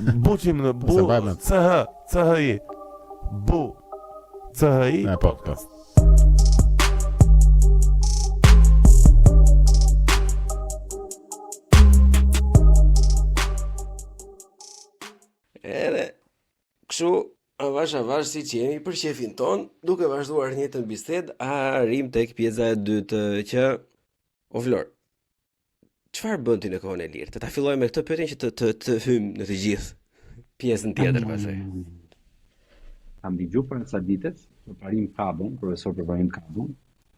Buçim në bu CHI. Bu CHI podcast. Edhe kështu avash si që jemi për shefin ton, duke vazhduar njëtën bisedë, arrim tek pjesa e dytë që o Flor. Çfarë bën ti në kohën e lirë? Ta fillojmë me këtë pyetje që të hyjmë në të gjithë pjesën tjetër pastaj. Kam dëgjuar për sa ditës, për Parim Kabun, profesor për Parim Kabun,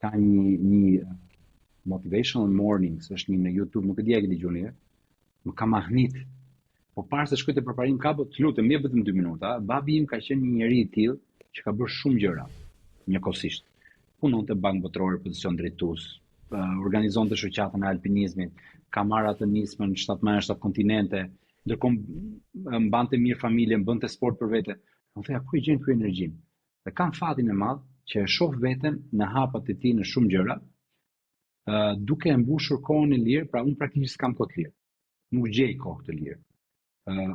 ka një motivational mornings, është një në YouTube, nuk e di a ke dëgjuar një, më ka mahnit. Po para se shkoj te për Parim Kabun, të lutem, jep vetëm 2 minuta. Babi im ka qenë një njerëz i tillë që ka bërë shumë gjëra njëkohësisht. Punonte bank botërore, pozicion drejtues, organizonte shoqatën e alpinizmit, ka marrë atë nismën 7 majë 7 kontinente, ndërkohë mbante mirë familjen, bënte sport për vete. Unë theja, ku i gjen ky energjin? Dhe kam fatin e madh që e shoh veten në hapat e tij në shumë gjëra, duke e mbushur kohën e lirë, pra unë praktikisht s'kam kohë të lirë. Nuk gjej kohë të lirë.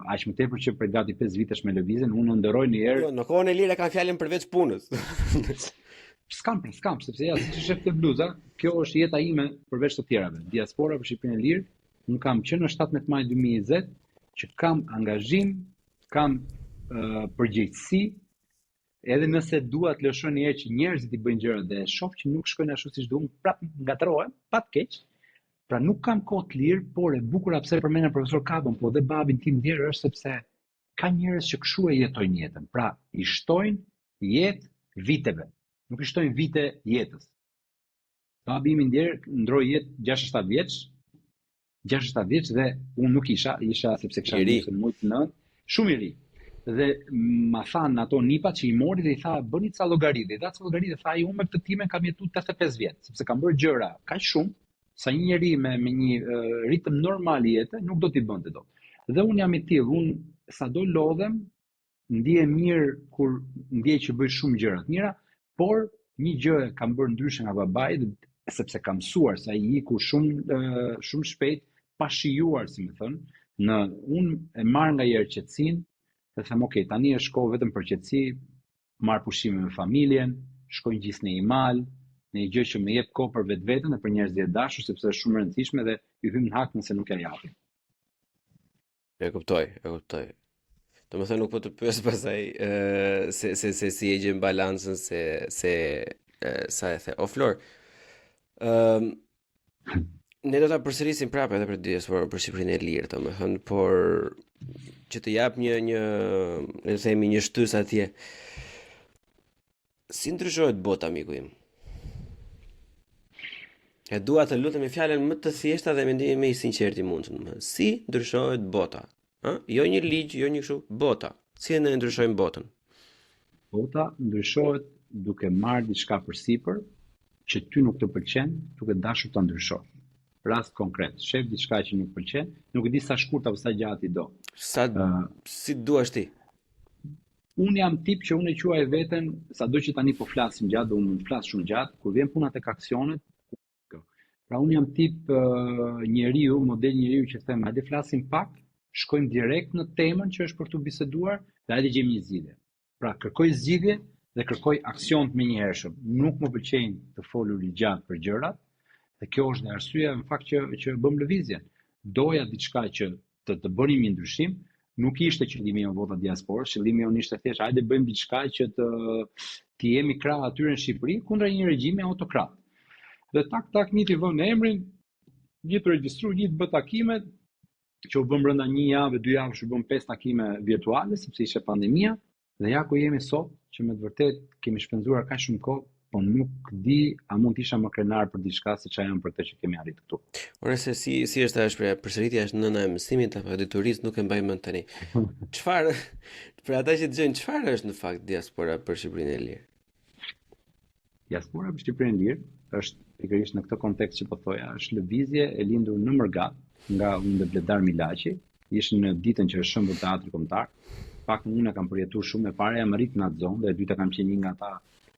Aq më tepër që prej gati 5 vitesh me lëvizjen, unë ndërroj një herë. Jo, në kohën e lirë kam fjalën përveç punës. S'kam, sepse ja siç është këtë bluza, kjo është jeta ime përveç të tjerave. Diaspora për Shqipërinë e Lirë, unë kam qenë në 17 maj 2020 që kam angazhim, kam përgjegjësi, edhe nëse dua të lëshoj një herë që njerëzit i bëjnë gjëra dhe shoh që nuk shkojnë ashtu siç duam, prapë ngatrohem, pa të keq. Pra nuk kam kohë të lirë, por e bukur pse përmendën profesor Kabën, po dhe babin tim djerë është sepse ka njerëz që kështu e jetojnë jetën. Pra i shtojnë jetë viteve. Nuk i shtojnë vite jetës. Babi im ndjer ndroi jetë 67 vjeç. 67 vjeç dhe unë nuk isha sepse kisha nisur më të nënt, shumë i ri. Dhe ma thanë ato nipat që i mori dhe i tha bëni ca llogari. Dhe ca llogari dhe tha unë me këtë time kam jetuar 85 vjet, sepse kam bërë gjëra kaq shumë sa një njeri me një ritëm normal jete nuk do t'i bënte dot. Dhe unë jam i tillë, unë sado lodhem, ndihem mirë kur ndjej që bëj shumë gjëra të mira. Por një gjë kam bërë ndryshe nga babai, sepse kam mësuar se ai iku shumë shpejt, pa shijuar, si më thën, unë e marr nga herë qetësinë, dhe them, ok, tani është kohë vetëm për qetësi, marr pushime me familjen, shkoj gjithë në mal, në një gjë që më jep kohë për vetveten dhe për njerëzit e dashur, sepse është shumë e rëndësishme dhe i hym në hak nëse nuk e japim. E kuptoj. Do më thënë nuk po të pyes pasaj se si e gjen balancën, sa e the. O Flor, ne do ta përsërisim prapë edhe për diasporën, për Shqipërinë e Lirë, domethënë, por që të jap le të themi një shtys atje. Si ndryshohet bota, miku im? E dua të lutem me fjalën më të thjeshta dhe mendimin më i sinqert i mundshëm. Si ndryshohet bota? Jo një ligj, jo një kështu, bota. Si ne ndryshojmë botën? Bota ndryshohet duke marrë diçka përsipër që ty nuk të pëlqen, duke dashur ta ndryshosh. Rast konkret, shef diçka që nuk pëlqen, nuk e di sa shkurt apo sa gjatë i do. Si duash ti? Unë jam tip që unë e quaj veten, sado që tani po flasim gjatë, unë flas shumë gjatë, kur vjen puna tek aksionet. Pra unë jam tip model njeriu që them, hajde flasim pak, shkojmë direkt në temën që është për të biseduar dhe hajde gjejmë një zgjidhje. Pra kërkoj zgjidhje dhe kërkoj aksion të menjëhershëm. Nuk më pëlqejnë të folur i gjatë për gjërat, dhe kjo është dhe arsyeja në fakt që bëm lëvizjen. Doja diçka që të bënim një ndryshim, nuk ishte qëllimi jon vota diasporës, qëllimi jon ishte thjesht hajde bëjmë diçka që të jemi krah atyre në Shqipëri kundra një regjimi autokrat. Dhe tak një t'i vënë emrin, një të regjistru, një të bë takimet, që u bëm brenda 1 javë, 2 javë, u bëm 5 takime virtuale, sepse ishte pandemia, dhe ja ku jemi sot, që me të vërtet kemi shpenzuar kaq shumë kohë, po nuk di a mund të isha më krenar për diçka se çfarë jam për të që kemi arritur këtu. Ore se si është përsëritja është nëna e mësimit apo editorisë, nuk e mbaj mend tani. Çfarë për ata që dëgjojnë, çfarë është në fakt diaspora për Shqipërinë e Lirë? Diaspora për Shqipërinë e Lirë është pikërisht në këtë kontekst që po thoja, është lëvizje e lindur në Mërgat nga unë dhe Bledar Milaqi, ishte në ditën që është shëmbër teatri kombëtar. Pak unë kam përjetuar shumë e para, jam arrit në atë zonë dhe e dyta kam qenë një nga ata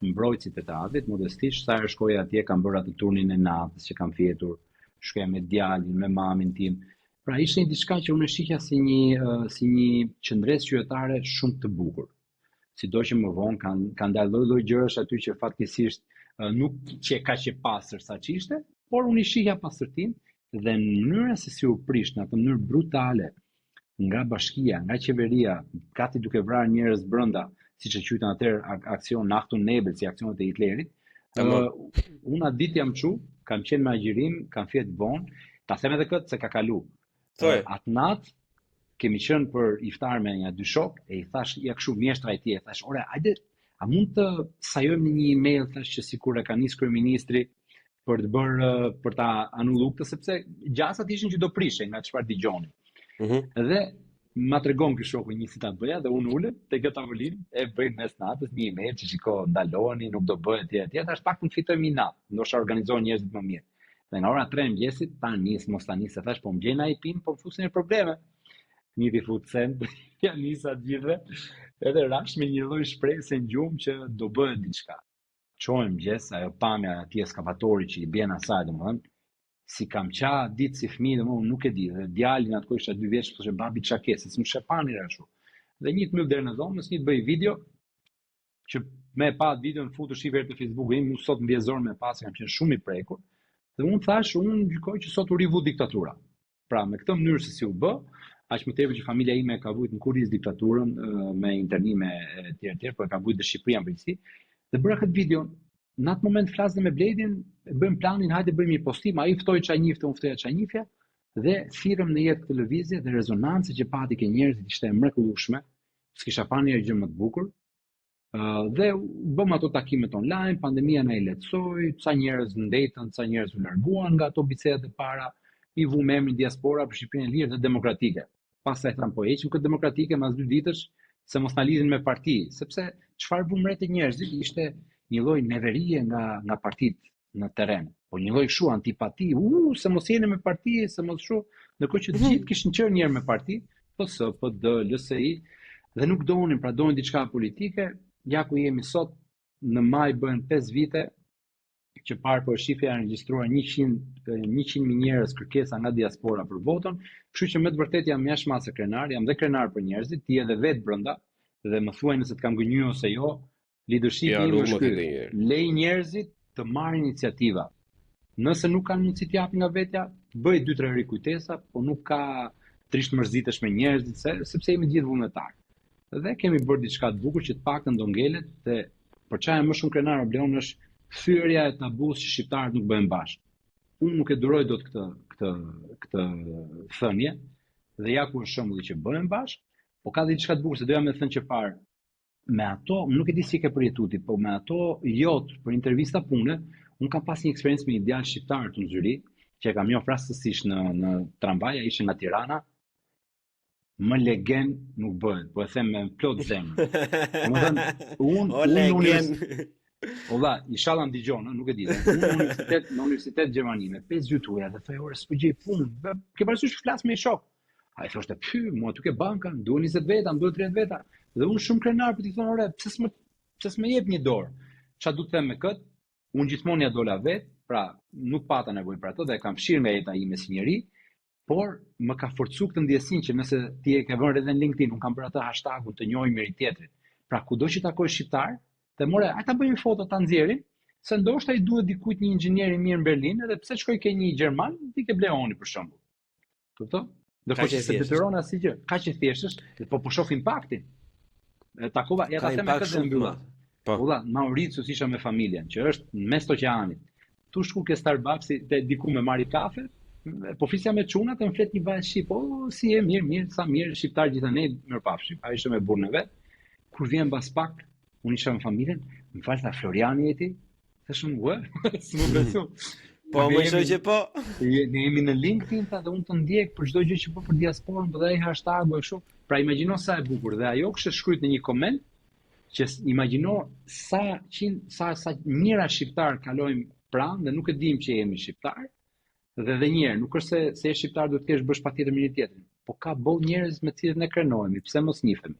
mbrojtësit e teatrit, modestisht, sa herë shkoja atje kam bërë atë turnin e natës që kam fjetur, shkoja me djalin, me mamin tim. Pra ishte një diçka që unë e shihja si një qendresë qytetare shumë të bukur. Sido që më vonë kanë dalë lloj-lloj gjërash aty që fatkeqësisht nuk që kaq e pastër sa që ishte, por unë i shihja pastërtinë dhe në mënyrën se si u prish në atë mënyrë brutale nga bashkia, nga qeveria, gati duke vrarë njerëz brenda, siç e quajtën atëherë aksion Nachtun Nebel, si aksionet e Hitlerit. Unë atë ditë jam çu, kam qenë me agjirim, kam fjet vonë, ta them edhe këtë se ka kalu. Atë natë kemi qenë për iftar me një dy shok e i thash ja kështu mjeshtra e tij, thash, "Ore, hajde, a mund të sajojmë në një email thash që sikur e ka nis kryeministri për të bërë për ta anulluar këtë sepse gjasat ishin që do prishe nga çfarë dëgjoni." Dhe ma tregon ky shoku një si ta bëja dhe unë ulem te kjo tavolinë e bëj mes natës një email që shiko ndaloheni, nuk do bëhet etj. Tash pak të fitojmë një natë, ndoshta organizohen njerëzit më mirë. Dhe nga ora 3 e mëngjesit ta nis mos ta nis, thash po më gjejnë ai pin, po fusin probleme. Një i fut send, ja nisa të gjithëve, edhe rash me një lloj shpresë në gjumë që do bëhet diçka. Çojmë mëngjes, ajo pamja atij eskavatori që i bën asaj domethënë, si kam qa ditë si fëmijë domethënë nuk e di, dhe djalin atë kur isha 2 vjeç thoshte babi çka ke, se s'më shepani ashtu. Dhe një të myll deri në dhomës, një të bëj video që me pa videon futu shifër të Facebooku im, unë sot mbjezor me pas kam qenë shumë i prekur. Dhe unë thash, unë gjykoj që sot u rivu diktatura. Pra me këtë mënyrë se si u bë, aq më tepër që familja ime ka vujt në kurriz diktaturën me internime etj, por ka vujt në Shqipëri në përgjithësi. Dhe bëra këtë video. Në atë moment flasëm me Bledin, bëjmë planin, hajde bëjmë një postim, ai ftoi çajnifte, unë ftoja çajnifja dhe thirrëm në jetë të lëvizje dhe rezonanca që pati ke njerëzit ishte e mrekullueshme. S'kisha parë një gjë më të bukur. Dhe bëm ato takimet online, pandemia na i lehtësoi, ca njerëz ndetën, ca njerëz u larguan nga ato bicedat e para, i vum emrin diaspora për Shqipërinë e lirë dhe demokratike. Pastaj tham po heqim këtë demokratike mas 2 ditësh se mos na lidhin me parti, sepse çfarë vum re të njerëzit ishte një lloj neverie nga partitë në terren. Po një lloj kështu antipati, se mos jeni me parti, se mos kështu, ndërkohë që të gjithë kishin qenë një herë me parti, PS, PD, LSI dhe nuk donin, pra donin diçka politike. Ja ku jemi sot, në maj bën 5 vite që parë po shifja e regjistruar 100.000 njerëz kërkesa nga diaspora për votën, kështu që me të vërtetë jam jashtë mase krenar, jam dhe krenar për njerëzit, ti edhe vetë brenda dhe më thuaj nëse të kam gënjur ose jo, leadershipi im është ky. Lej njerëzit të marrin iniciativa. Nëse nuk kanë mundësi të japin nga vetja, bëj 2-3 rikujtesa, po nuk ka trisht mërzitesh me njerëzit sepse jemi gjithë vullnetar. Dhe kemi bërë diçka të bukur që të paktën do ngelet dhe për çfarë më shumë krenar Obleon është thyerja e tabus që shqiptarët nuk bëhen bashkë. Unë nuk e duroj dot këtë thënie dhe ja ku është shembulli që bëhen bashkë, po ka diçka të bukur se doja më thënë që parë me ato, nuk e di si ke përjetuti, po me ato jot për intervista pune, unë kam pas një eksperiencë me një djalë shqiptar të Zyri, që e kam njohur rastësisht në tramvaj, ai ishte nga Tirana. Më legen nuk bëhet, po e them me plot zemër. Domethënë, unë Olla, inshallah dëgjon, nuk e di. Unë në universitet Gjermani me 5 gjytura dhe thoj ore s'po gjej punë. Ke parasysh flas me shok. Ai thoshte, mua tu ke banka, duan 20 veta, duan 30 veta. Dhe unë shumë krenar për t'i thonë, ore, pse s'më jep një dorë. Çfarë du të them me kët? Unë gjithmonë ja dola vet, pra nuk pata nevojë për ato dhe e kam fshirë nga jeta ime si njeri, por më ka forcu këtë ndjesinë që nëse ti e ke vënë edhe në LinkedIn, unë kam bërë atë hashtagun të njohim njëri tjetrin. Pra kudo që takoj shqiptar, dhe more, a ta bëjmë foto ta nxjerrim, se ndoshta i duhet dikujt një inxhinier i mirë në Berlin, edhe pse shkoj ke një gjerman, ti ke Bleoni për shembull. Kupton? Ndërkohë që se detyron asgjë, kaq e thjesht është, po shoh impaktin. Takova, ja ta them këtë mbyll. Po. Valla, Mauritius isha me familjen, që është në mes oqeanit. Tu shku ke Starbucks te diku me marri kafe, po flisja me çunat, më flet një vajzë shqip, si je, mirë, sa mirë, shqiptar gjithë ne, mirëpafshim. Ai ishte me burrën e vet. Kur vjen mbas pak, unë isha me familjen, më fal tha Floriani jeti. Thashun, s'më besu. Po më shoj që po. Ne jemi në LinkedIn tha dhe unë të ndjek për çdo gjë që po për diasporën, po dhe ai hashtag e kështu. Pra imagjino sa e bukur dhe ajo kishte shkruajtur në një koment që imagjino sa mijëra shqiptar kalojmë pranë dhe nuk e dim që jemi shqiptar. Dhe edhe një herë, nuk është se je shqiptar duhet të kesh bësh patjetër me një tjetrin, po ka boll njerëz me të cilët ne krenohemi, pse mos njihemi.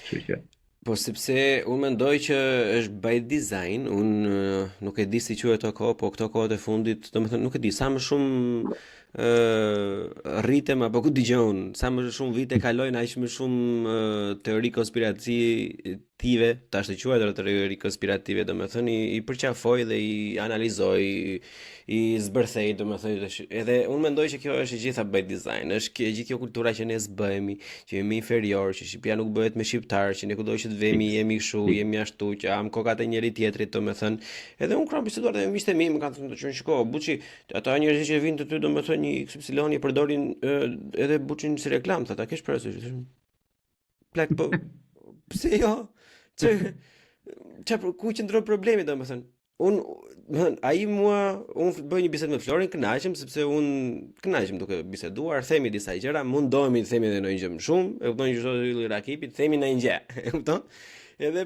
Kështu që po sepse unë mendoj që është by design, unë nuk e di si quhet ato kohë, po këto kohët e fundit, domethënë nuk e di, sa më shumë rritem apo ku dëgjon, sa më shumë vite kalojnë, aq më shumë teori konspirative, tash të quajtura teori konspirative, domethënë i përqafoj dhe i analizoj, i zbërthej, domethënë edhe unë mendoj që kjo është gjitha by design, është gjithë kjo kultura që ne zbëhemi, që jemi inferior, që Shqipëria nuk bëhet me shqiptar, që ne kudo që të vemi jemi kështu, jemi ashtu, që am kokat e njëri tjetrit, domethënë. Edhe unë kam biseduar me miqtë e mi, më kanë thënë që shiko, Buçi, ata njerëz që vinë të ty domethënë një XY i përdorin edhe Buçin si reklam, ta kesh parasysh. Plak po. Pse jo? Çfarë ku qëndron problemi domethënë? Ai unë bëj një bisedë me Florin, kënaqem sepse unë kënaqem duke biseduar, themi disa gjëra, mundohemi të themi edhe ndonjë gjë më shumë, e kupton që çdo ylli rakipit, themi ndonjë gjë, e kupton? Edhe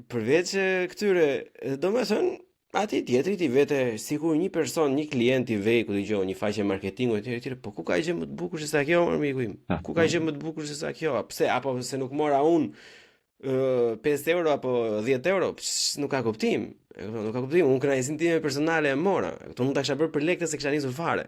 përveç këtyre, domethënë ati tjetrit i vete sikur një person, një klient i vej ku dëgjon një faqe marketingu etj, po ku ka gjë më të bukur se sa kjo, miku im? Ku ka gjë më të bukur se sa kjo? Pse apo se nuk mora unë 5 euro apo 10 euro, nuk ka kuptim. Nuk ka kuptim, unë kënaqësinë time personale e mora. Këto mund ta kisha bërë për lekë se kisha nisur fare.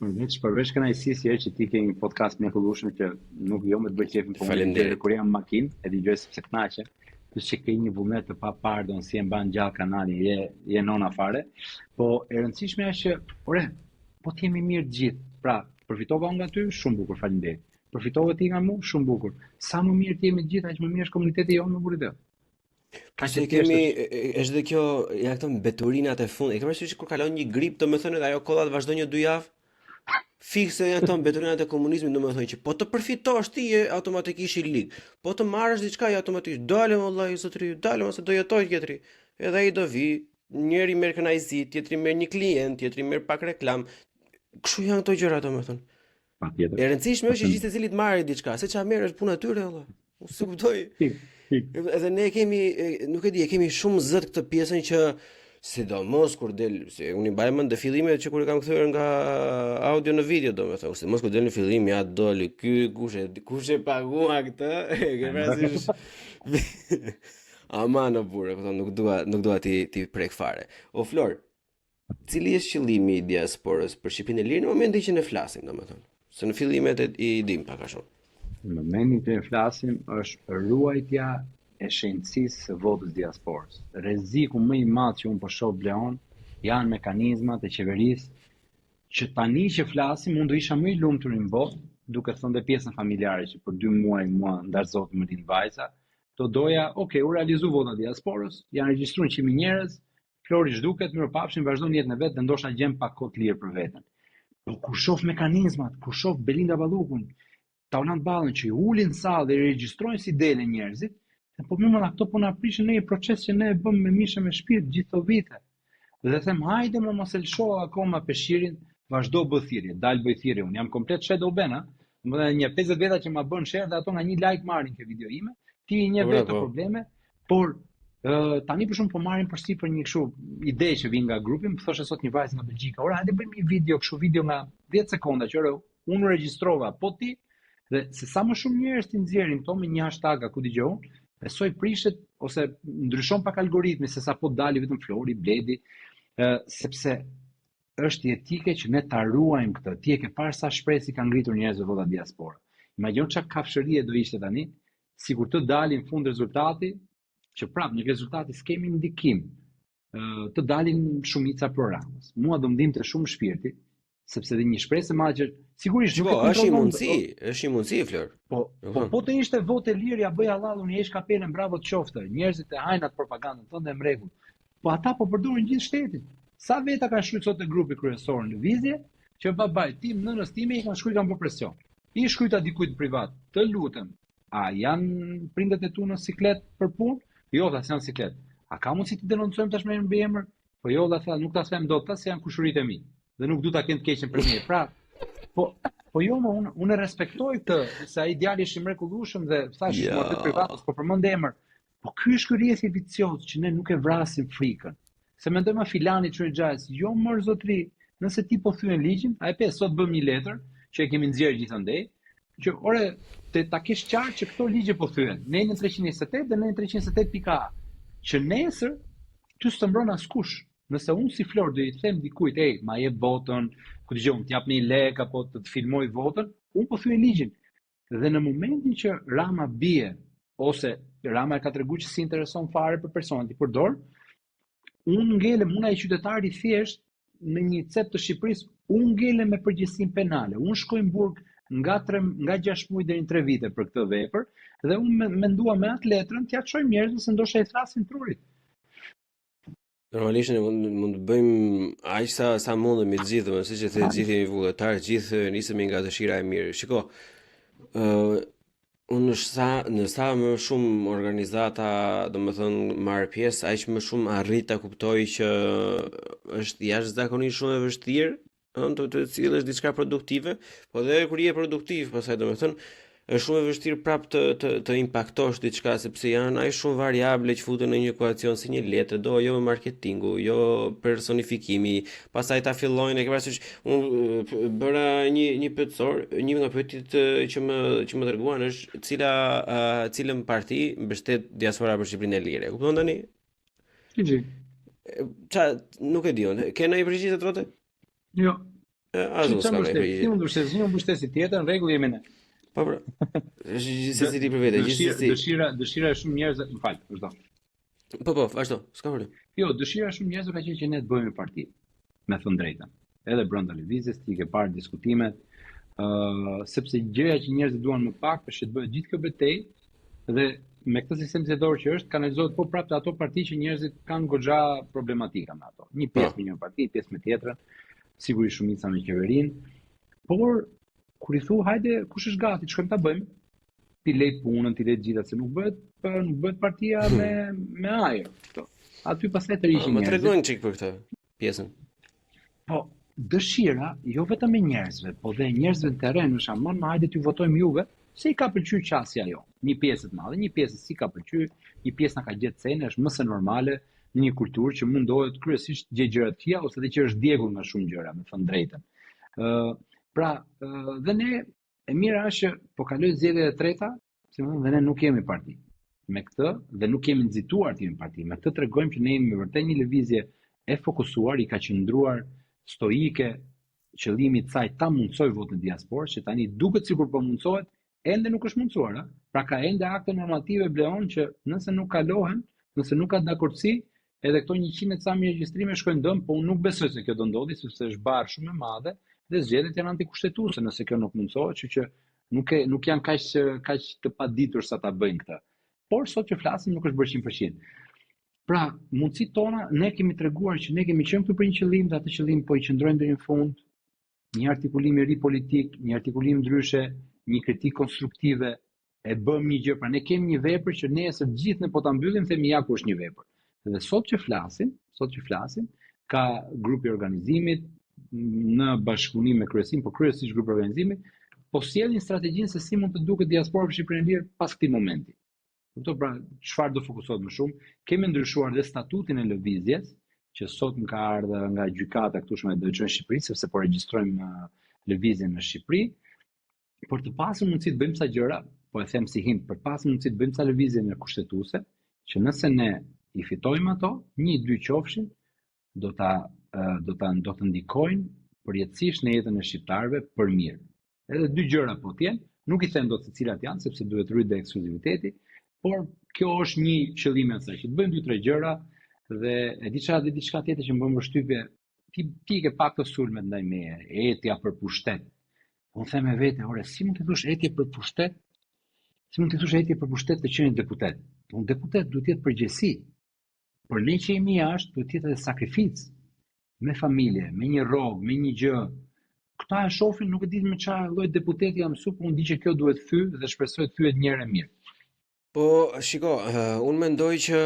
Përveç kënaqësisë që ti ke një podcast mrekullueshëm që nuk jo më të bëj qefin, po më kur jam në makinë, e dëgjoj sepse kënaqem. Plus që ke një vullnet të papardon si e mban gjallë kanalin, je nona fare. Po e rëndësishme është që, ore, po të jemi mirë të gjithë. Pra, përfitova nga ty, shumë bukur, faleminderit. Përfitove ti nga mu, shumë bukur. Sa më mirë të jemi të gjithë, aq më mirë është komuniteti jonë në Buridë. Kështu kemi, është dhe kjo, janë këto mbeturinat e fundit. E ke parasysh kur kalon një grip, domethënë edhe ajo kolla të vazhdon 1-2 javë? Fikse janë këto mbeturinat e komunizmit, domethënë që po të përfitosh ti je automatikisht i lig. Po të marrësh diçka je automatikisht dalë vallahi zotri, dalë ose do jetoj tjetri. Edhe ai do vi, njëri merr kënaqësi, tjetri merr një klient, tjetri merr pak reklam. Kështu janë këto gjëra domethënë. Patjetër. E rëndësishme është që gjithë secili të marrë diçka, se çfarë merr është puna e tyre valla. Unë s'e kuptoj. Edhe ne kemi, nuk e di, e kemi shumë zët këtë pjesën që sidomos kur del, se unë i mbaj mend në fillimet që kur e kam kthyer nga audio në video, domethënë, sidomos kur del në fillim ja doli ky kush e pagua këtë, e ke parasysh. Ama në burë, nuk dua ti prek fare. O Flor, cili është qëllimi i diasporës për Shqipërinë e lirë në momentin që ne flasim, domethënë? Se në fillimet i dim pak a shumë. Në momentin që ne flasim është ruajtja e shenjtësisë së votës diasporës. Rreziku më i madh që unë po shoh Bleon janë mekanizmat e qeverisë që tani që flasim unë do isha më i lumtur në botë, duke thënë dhe pjesën familjare që për 2 muaj mua ndarzohet më rinë vajza, do doja, u realizu vota diasporës, janë regjistruar 100.000 njerëz, Flori zhduket, mirëpafshim, vazhdon jetën e vet dhe ndoshta gjem pak kohë të lirë për veten. Po kur shoh mekanizmat, kur shoh Belinda Ballukun, Taunant Ballën që i ulin sallë dhe i regjistrojnë si delen njerëzit, po më ato po na prishin në një proces që ne e bëm me mishë me shpirt gjithë këto vite. Dhe them hajde më mos e lësho akoma peshirin, vazhdo bë thirrje, dal bëj thirrje, un jam komplet shadow ban, ha. Domethënë një 50 veta që ma bën share dhe ato nga një like marrin kjo video ime, ti i një vetë probleme, por tani për shumë po marrin përsipër një kështu ide që vjen nga grupi, më thoshte sot një vajzë nga Belgjika, ora hajde bëjmë një video, kështu video nga 10 sekonda që unë regjistrova, po ti dhe se sa më shumë njerëz ti nxjerrin këto me një hashtag ku dëgjoj, besoj prishet ose ndryshon pak algoritmi se sa po dali vetëm Flori, Bledi, sepse është jetike që ne ta ruajmë këtë. Ti e ke parë sa shpresë ka ngritur njerëzve vota diaspora. Imagjino çka kafshërie do ishte tani, sikur të dalin në fund rezultati, që prapë në rezultati s'kemi ndikim, të dalin shumica programës. Mua do m'dimte shumë shpirti, sepse dhe një shpresë e madhe që sigurisht është një mundësi Flor. Po të ishte votë lirë, ja bëj Allahun, i heq kapelen, bravo të qoftë. Njerëzit e hajnë atë propagandën tonë në rregull. Po ata po përdorin gjithë shtetin. Sa veta ka shkruar sot te grupi kryesor në lëvizje, që babaj tim, nënës time i kanë shkruar kanë bërë presion. I shkruajta dikujt privat, të lutem, a janë prindet e tu në siklet për punë? Jo, tha, janë siklet. A ka mundësi të denoncojmë tash me emër? Po jo, tha, nuk ta them dot, se janë kushuritë e mi. Dhe nuk du ta kenë të keqen për mirë. Pra, po jo, unë respektoj këtë, se ai djali është i mrekullueshëm dhe thash mortet private, po përmend emër. Po ky është ky rrjethi vicioz që ne nuk e vrasim frikën. Se mendoj ma filani Çorixhajs, jo mër zotri, nëse ti po thyen ligjin, a e pe sot bëm një letër që e kemi nxjerrë gjithandej, që ore ta kesh qartë që këto ligje po thyen, ne në 328 dhe ne në 328.a, që nesër ty s'të mbron askush. Nëse unë si Flor do i them dikujt, ma jep votën, ku dëgjoj, t'jap një lek apo të filmoj votën, unë po thyej ligjin. Dhe në momentin që Rama bie, ose Rama e ka treguar që si intereson fare për personat i përdor, unë ngelem, unë ai qytetari thjesht në një cep të Shqipërisë, unë ngelem me përgjegjësinë penale. Unë shkoj në burg nga 6 muaj deri në 3 vite për këtë vepër dhe unë mendua me atë letrën t'ia çoj njerëzve se ndoshta i thrasin trurit. Normalisht mund të bëjmë aq sa mundemi të gjithë, siç e the, gjithë jemi vullnetar, gjithë nisemi nga dëshira e mirë. Shiko, unë në sa më shumë organizata, domethënë marr pjesë, aq më shumë arrit ta kuptoj që është jashtëzakonisht shumë e vështirë, të cilësh diçka produktive, po edhe kur je produktiv, pastaj domethënë është shumë e vështirë prap të impaktosh diçka sepse janë aq shumë variable që futen në një ekuacion si një letër, jo marketingu, jo personifikimi, pastaj ta fillojnë e ke parasysh unë bëra një pyetësor, një nga pyetjet që më dërguan është cilën parti mbështet diaspora për Shqipërinë e lire. Kupton tani? Nuk e di unë. Ke ndonjë përgjigje trote? Jo. Azo s'ka përgjigje. Ti mund të mbështesi tjetër, në rregull jemi ne. Po pra. Gjithsesi për vete, gjithsesi. Dëshira e shumë njerëzve, më fal, vazhdo. Po, vazhdo, s'ka problem. Jo, dëshira e shumë njerëzve ka qenë që ne të bëhemi parti, me thënë drejtën. Edhe brenda lëvizjes, ti ke parë diskutimet, sepse gjëja që njerëzit duan më pak është të bëhet gjithë kjo betejë dhe me këtë sistem zgjedhor që është kanalizohet po prapë te ato parti që njerëzit kanë goxha problematika me ato. Një pjesë me një parti, një pjesë me tjetrën, sigurisht shumica me qeverinë, por kur i thu hajde kush është gati, ç'kemi ta bëjmë? Ti lej punën, ti lej gjitha se nuk bëhet partia me ajër. Aty pastaj të rishin njerëzit. Më tregojnë çik për këtë pjesën. Po, dëshira jo vetëm e njerëzve, po dhe njerëzve në terren, është amon, hajde t'ju votojmë juve, se i ka pëlqyer qasja jo. Një pjesë të madhe, një pjesë si ka pëlqyer, një pjesë na ka gjetë sene, është më se normale në një kulturë që mundohet kryesisht gjëra të tilla ose edhe që është djegur nga shumë gjëra, me thënë drejtën. Pra, dhe ne e mira është që po kaloj zgjedhjet e treta, dhe ne nuk jemi parti. Me këtë dhe nuk jemi nxituar të jemi parti. Me këtë tregojmë që ne jemi vërtet një lëvizje e fokusuar, i ka qëndruar stoike, qëllimi i saj ta mundsoj votën diasporë, që tani duket sikur po mundsohet, ende nuk është mundsuar, a? Pra ka ende akte normative bleon që nëse nuk kalohen, nëse nuk ka dakordsi, edhe këto 100 ca mijë regjistrime shkojnë dëm, po unë nuk besoj se kjo do ndodhi, sepse është barë shumë e madhe dhe zgjedhjet janë antikushtetuese nëse kjo nuk mundsohet, që nuk janë kaq të paditur sa ta bëjnë këtë. Por sot që flasim nuk është bërë 100%. Pra, mundësitë tona ne kemi treguar që ne kemi qenë këtu për një qëllim, dhe atë qëllim po i qëndrojmë deri në fund, një artikulim i ri politik, një artikulim ndryshe, një kritikë konstruktive, e bëm një gjë, pra ne kemi një vepër që nesër gjithë ne po ta mbyllim, themi ja ku është një vepër. Dhe sot që flasim, ka grupi organizimit në bashkëpunim me kryesin, po kryesisht grupi organizimit, po sjellin strategjinë se si mund të duket diaspora për Shqipërinë e lirë pas këtij momenti. Kupton, pra çfarë do fokusohet më shumë? Kemi ndryshuar dhe statutin e lëvizjes, që sot më ka ardhur nga gjykata këtu shumë do të çojmë në Shqipëri, sepse po regjistrojmë lëvizjen në Shqipëri, por të pasur mundësi të bëjmë sa gjëra, po e them si hint, për të pasur mundësi të bëjmë sa lëvizje në kushtetuese, që nëse ne i fitojmë ato, 1-2 qofshin, do të ndikojnë përjetësisht në jetën e shqiptarëve për mirë. Edhe 2 gjëra po t'jenë, nuk i them dot se cilat janë, sepse duhet rrit dhe ekskluziviteti, por kjo është një qëllim i asaj, që të bëjmë 2-3 gjëra dhe e di çfarë dhe diçka tjetër që më bën vështypje, ti ke pak të sulmet ndaj meje, etja për pushtet. Unë them me vete, ore, si mund të thosh etje për pushtet? Si mund të thosh etje për pushtet të qenë deputet? Un deputet duhet të jetë përgjegjësi. Por ne që jemi jashtë duhet të jetë edhe sakrificë me familje, me një rrogë, me një gjë. Këta e shohin, nuk e di me çfarë lloj deputeti jam mësuar, por unë di që kjo duhet thyr dhe shpresoj të thyet një herë mirë. Po, shiko, unë mendoj që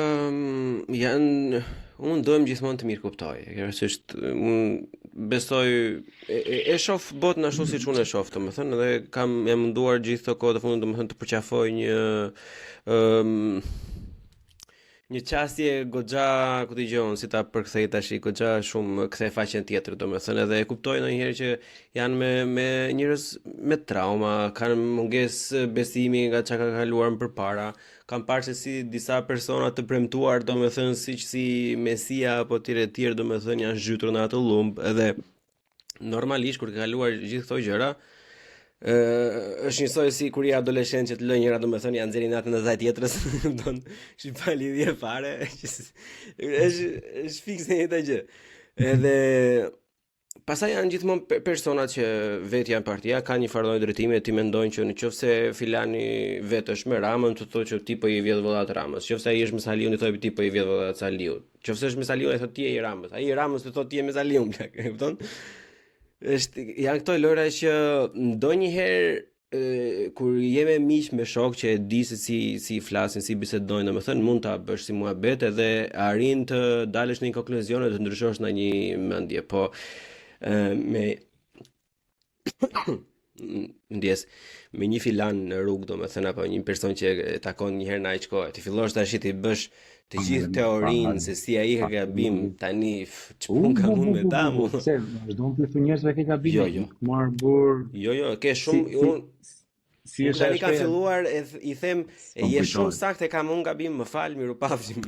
unë dojmë gjithmonë të mirë kuptoj. Unë besoj, e shoh botën ashtu siç unë e shoh, domethënë, dhe kam munduar gjithë këto kohë të fundit domethënë të përqafoj një çastje goxha, ku dëgjon, si ta përkthej tash, goxha shumë kthe faqen tjetër, domethënë edhe e kuptoj ndonjëherë që janë me njerëz me trauma, kanë mungesë besimi nga çka ka kaluar më përpara. Kam parë se si disa persona të premtuar, domethënë siç si Mesia apo tjerë domethënë janë zhytur në atë llumb, edhe normalisht kur ke kaluar gjithë këto gjëra, është njësoj si kur je adoleshent që të lë njëra, domethënë ja nxjerrin natën e 10 tjetrës, don, shi pa lidhje fare, është fikse një të gjë. Edhe pastaj janë gjithmonë personat që vetë janë partia, kanë një farë drejtimi, ti mendojnë që nëse filani vetë është me Ramën, të thotë që ti po i vjedh vëllat Ramës. Nëse ai është me Saliun, i thotë ti po i vjedh vëllat Saliut. Nëse është me Saliun, ai thotë ti je i Ramës. Ai i Ramës të thotë ti je me Saliun, e kupton? Janë këto lojra që ndonjëherë kur jemi miq me shok që e di se si flasin, si bisedojnë, domethënë mund ta bësh si muhabet edhe arrin të dalësh në një konkluzion dhe të ndryshosh në një mendje, po me ndjes me një filan në rrugë, domethënë apo një person që e takon një herë në aq kohë, ti fillosh tash ti bësh të gjithë teorinë se si ai ka gabim, tani ç'pun ka mund me damu. Se vazhdon të thonë njerëzve ke gabim. Jo. Marr bur. Jo, ke shumë si është tani ka filluar i them je shumë saktë, kam un gabim, më fal, mirupafshim.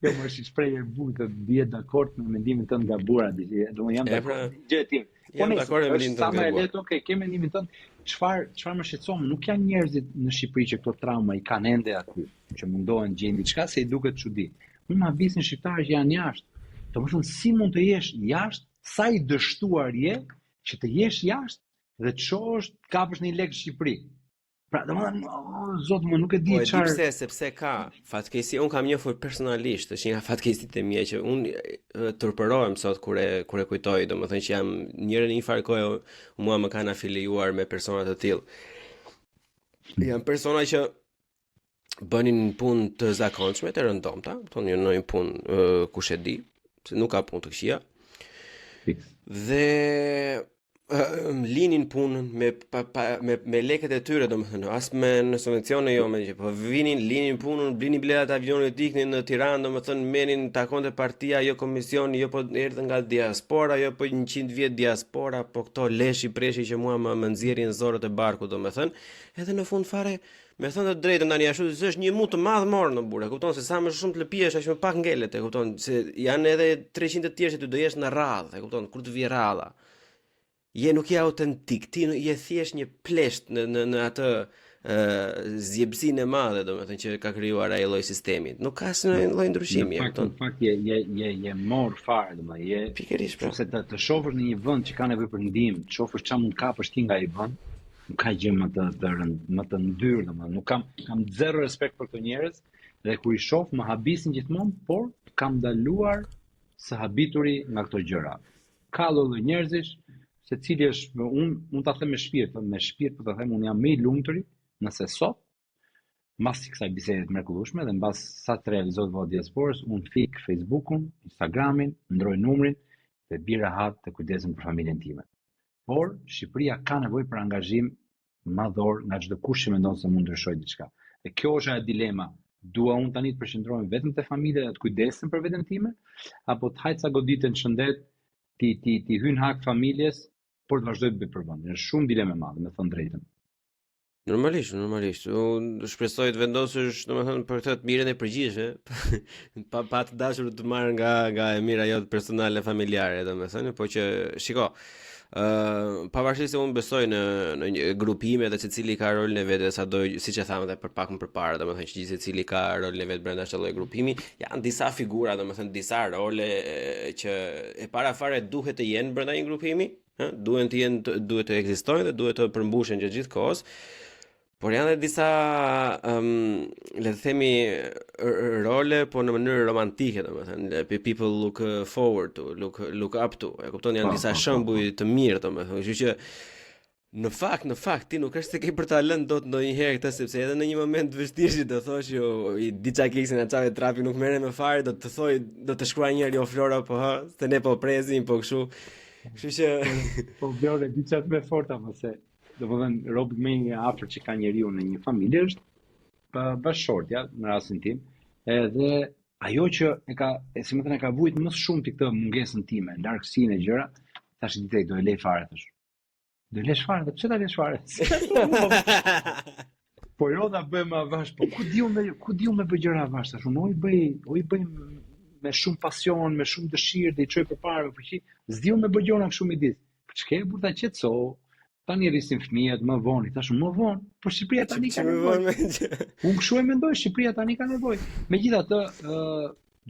Jo, më është shprehje butë, bie dakord me mendimin tënd gabuar, domethënë jam dakord. Gjë e tillë. Jam dakord me mendimin tënd gabuar. Okej, ke mendimin tënd. Çfarë më shqetëson, nuk janë njerëzit në Shqipëri që këto trauma i kanë ende aty, që mundohen gjejnë diçka se i duket çudi. Unë ma bisin shqiptarë që janë jashtë. Domethënë si mund të jesh jashtë, sa i dështuar je që të jesh jashtë dhe të shohësh të kapësh një lek në Shqipëri. Pra, domethënë, zot më nuk e di çfarë. Po sepse ka fatkeqësi, un kam njohur personalisht, është një nga fatkeqësitë e mia që un turpërohem sot kur e kujtoj, domethënë që jam në një farë kohë mua më kanë afiliuar me persona të tillë. Janë persona që bënin punë të zakonshme, të rëndomta, thonë në një punë kush e di, se nuk ka punë të këqija. Dhe linin punën me lekët e tyre, domethënë, as me në subvencione jo, po linin punën, blinin biletat avionit, iknin në Tiranë, domethënë merrin takonte partia, jo komisioni, jo po erdhën nga diaspora, jo po 100 vjet diaspora, po këto leshi preshi që mua më nxjerrin zorët e barkut, domethënë, edhe në fund fare me thënë të drejtën tani ashtu se është një mut të madh morë në burë, kupton se sa më shumë të lëpihesh aq më pak ngelet, e kupton se janë edhe 300 të tjerë që ty do jesh në radhë, e kupton, kur të vije radha. Je nuk je autentik, ti je thjesht një plesht në atë zjepsinë e madhe, domethënë që ka krijuar ai lloj sistemi. Nuk ka asnjë lloj ndryshimi, e kupton. Në fakt je mor fare, domethënë je pikërisht pra. Se të shohësh në një vend që ka nevojë për ndihmë, të shohësh çfarë mund kapësh ti nga ai vend, nuk ka gjë më të ndyrë, domethënë nuk kam zero respekt për këto njerëz dhe kur i shoh më habisin gjithmonë, por kam ndaluar së habituri nga këto gjëra. Ka lloj njerëzish se cili është, unë ta them me shpirt po ta them, unë jam më i lumturi nëse sot, mbas kësaj bisede të mrekullueshme dhe mbas sa të realizohet vota diasporës, unë fik Facebookun, Instagramin, ndroj numrin dhe bi rahat të kujdesem për familjen time. Por Shqipëria ka nevojë për angazhim madhor nga çdo kush që mendon se mund ndryshojë diçka. Dhe kjo është ajo dilema. Dua unë tani të përqendrohem vetëm te familja dhe të kujdesem për veten time, apo të hajt sa goditën shëndet, ti hyn hak familjes, por të vazhdoj të bëj përbëndje. Është shumë dilemë e madhe, me thënë drejtën. Normalisht. Unë shpresoj të vendosësh, domethënë, për këtë të mirën e përgjithshme, pa të dashur të marr nga e mira jote personale familjare, domethënë, po që shiko, pavarësisht se unë besoj në një grupime dhe secili ka rolin e vet, sado siç e thamë edhe për pak më përpara, domethënë që gjithë secili ka rolin e vet brenda çdo lloji grupimi, janë disa figura, domethënë disa role që e para fare duhet të jenë brenda një grupimi, duhet të ekzistojnë dhe duhet të përmbushen gjithë kohës. Por janë edhe disa, le të themi, role, po në mënyrë romantike, domethënë, people look forward to, look up to, e kupton, janë disa shembuj të mirë, domethënë, kështu që në fakt ti nuk është se ke për ta lënë dot ndonjëherë këtë, sepse edhe në një moment të vështirë që do thosh jo, i di çka kiksin atë trapi nuk merren me fare, do të thoj, do të shkruaj njëri o Flora po se ne po presim, po kështu. Kështu që po Flora di çat më fort apo se domethënë robi më i afër që ka njeriu në një familje është bashkëshortja, në rastin tim, Edhe ajo që si më thënë, e ka vujt më shumë ti këtë mungesën time, largësinë e gjëra, tash ditë do e lej fare tash. Do e lesh fare, pse ta lesh fare? Po jo ta bëjmë avash, po ku diu me bëj gjëra avash tash. Unë o i bëj me shumë pasion, me shumë dëshirë dhe i çoj përpara, po që s'diu me bëj gjëra kështu midis. Po ç'ke burr ta qetso. Tani rrisin fëmijët më vonë, tash më vonë, por Shqipëria tani ka nevojë. Unë kështu e mendoj, Shqipëria tani ka nevojë. Megjithatë,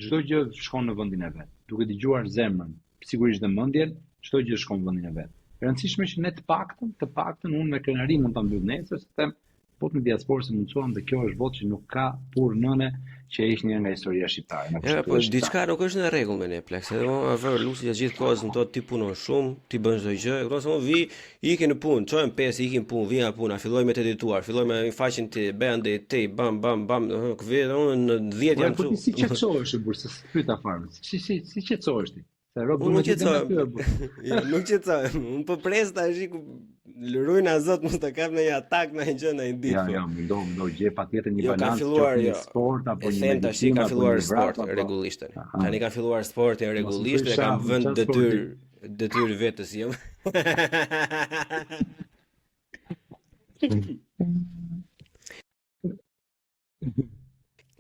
çdo gjë shkon në vendin e vet. Duke dëgjuar zemrën, sigurisht dhe mendjen, çdo gjë shkon në vendin e vet. E rëndësishme që ne të paktën unë me krenari mund ta mbyll nesër, se them votën e diasporës mundsuam dhe kjo është votë që nuk ka pur nëne që ishte një nga historia shqiptare. Po diçka nuk është në rregull me ne pleks. Edhe unë vër lusi gjatë gjithë kohës në to ti punon shumë, ti bën çdo gjë. Këto se vi ikë në punë, çojmë pesë, ikim punë, vi nga puna, filloj me të edituar, filloj me faqen ti, bëjande ti, bam, unë në 10 jam këtu. Po si qetësohesh burse, pyeta fare. Si qetësohesh ti? Se robë nuk qetësohem. Jo, nuk qetësohem. Unë po pres tash ku lërujna zot mos të kap në një atak në një gjë në një ditë. Ja, mendo gjë patjetër një balancë. Ka filluar sport apo një them tash ka filluar sport rregullisht. Tani ka filluar sporti rregullisht dhe kam vënë detyrë vetes jam.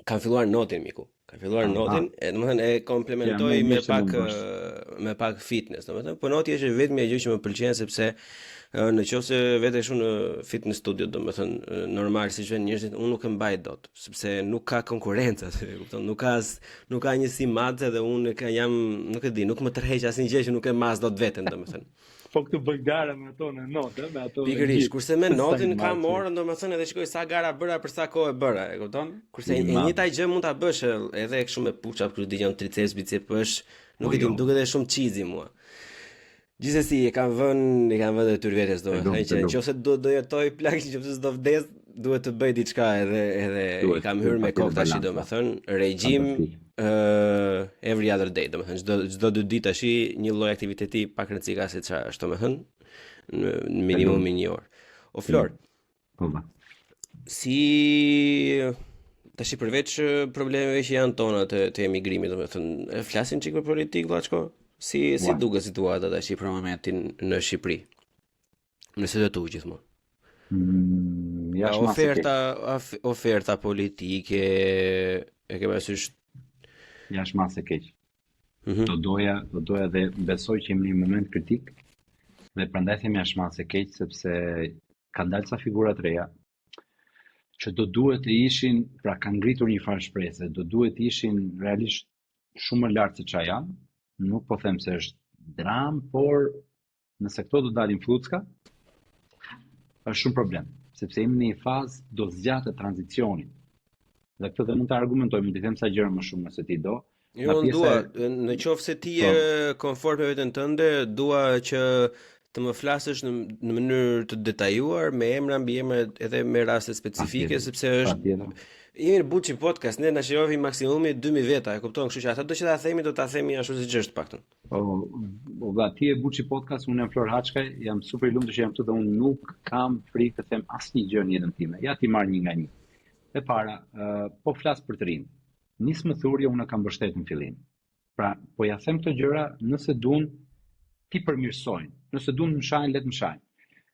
Kam filluar notin miku. Ka filluar notin, domethënë e komplementoj me pak fitness, domethënë, po noti është vetëm ajo që më pëlqen sepse në qoftë se vetë shumë në fitness studio, domethënë normal siç vjen njerëzit, unë nuk e mbaj dot, sepse nuk ka konkurrencë, e kupton, nuk ka një si madhe dhe unë jam, nuk e di, nuk më tërheq asnjë gjë që nuk e mas dot veten, domethënë. Po këtu bëj gara me ato në notë, me ato. Pikërisht, kurse me notin ka morën, domethënë edhe shikoj sa gara bëra për sa kohë bëra, e kupton? Kurse e njëjta gjë mund ta bësh edhe kështu me push-up, kështu digjon triceps, biceps, është nuk e di, duket edhe shumë cheesy mua. Gjithsesi e kam vënë detyrë vetes, domethënë që nëse do jetoj plak, nëse s'do vdes, duhet të bëj diçka edhe i kam hyrë me kokë tash, domethënë regjim every other day, domethënë çdo 2 ditë tash një lloj aktiviteti pak rëndësika se çfarë është, domethënë në minimum 1 orë. O Flor. Si tash përveç problemeve që janë tona të emigrimit, domethënë flasin çik për politikë vllachko? Si duket situata tash për momentin në Shqipëri? Nëse do të u gjithmonë. Oferta politike e ke parasysh jashtë masë keq. Do doja dhe besoj që jemi në një moment kritik dhe prandaj them jashtë masë keq sepse ka dalë sa figura të reja që do duhet të ishin, pra kanë ngritur një farë shpresë, do duhet të ishin realisht shumë më lart se çfarë janë. Nuk po them se është dram, por nëse këto do dalin flucka, është shumë problem, sepse jemi në një fazë do zgjatë tranzicionit. Dhe këtë dhe mund të argumentoj, mund të them sa gjëra më shumë nëse ti do. Jo, dua, në qoftë se ti je komfort me veten tënde, dua që të më flasësh në mënyrë të detajuar, me emra mbi emra edhe me raste specifike, sepse është jemi në Buçi podcast, ne na shirovi maksimumi 2000 veta, e kupton, kështu që ata do që ta themi, do ta themi ashtu siç është paktën. Po ti e Buçi podcast, unë jam Flor Haçkaj, jam super i lumtur që jam këtu dhe unë nuk kam frikë të them asnjë gjë në jetën time. Ja ti marr një nga një. E para, po flas për të rinë. Nis më thurje unë kam mbështet në fillim. Pra, po ja them këto gjëra nëse duan ti përmirësojnë. Nëse duan më shajnë, le të më shajnë.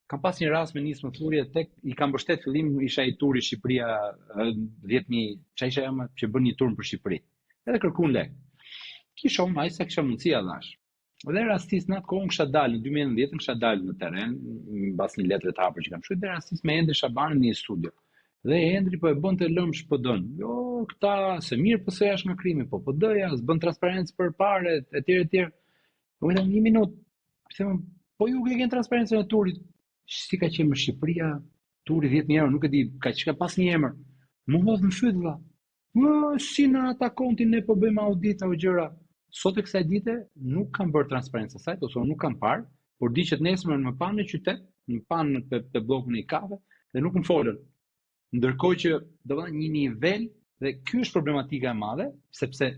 Kam pas një rast me Nis më thurje, tek i kam mbështet fillim, isha i turi Shqipëria 10.000, çfarë isha jam që bën një turn për Shqipëri. Edhe kërkuan lek. Kisha unë ai sa kisha mundësi allash. Dhe rastis në atë kohë kisha dalë në 2019, kisha dalë në terren, mbas një letre të hapur që kam shkruar, dhe rastis me Endri Shabanin në një studio. Dhe Endri po e bënte lëmsh PD-n. Jo, këta se mirë po se jashtë nga krimi, po PD-ja s'bën transparencë për parë etj. Po vetëm një minutë. Them, po ju ke transparencën e turit. Si ka qenë në Shqipëria, turi 10.000 euro, nuk e di, ka pas një emër. Më hodh në fyt valla. Si në ata kontin ne po bëjmë audit apo gjëra. Sot e kësaj dite nuk kam bërë transparencë saj, ose nuk kam parë, por di që nesër më panë në qytet, më panë te bllokun e kave dhe nuk më folën. Ndërkohë që do të një nivel dhe ky është problematika e madhe, sepse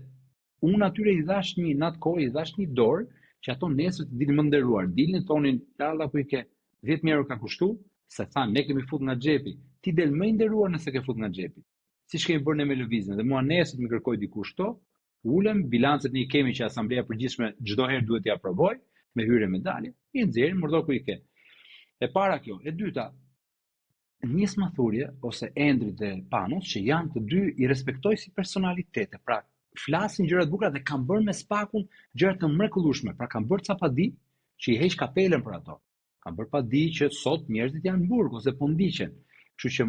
unë atyre i dhash natë kohë i dhash një dorë që ato nesër të dilin më nderuar, dilin tonin lalla ku i ke 10.000 euro ka kushtu, se thanë ne kemi fut nga xhepi. Ti del më i nderuar nëse ke fut nga xhepi. siç kemi bërë ne me lëvizjen. Dhe mua nesër më kërkoi dikush këto, ulem, bilancet ne i kemi që Asambleja e Përgjithshme çdo herë duhet t'i aprovoj me hyrje me dalje, i nxjerrim mërdo ku i ke. E para kjo, e dyta, nisma thurje ose Endri dhe Panos që janë të dy i respektoj si personalitete, pra flasin gjëra të bukura dhe kanë bërë me Spakun gjëra të mrekullueshme, pra kanë bërë ca padi që i heq kapelen për ato. Kanë bërë padi që sot njerëzit janë në burg ose po ndiqen. Kështu që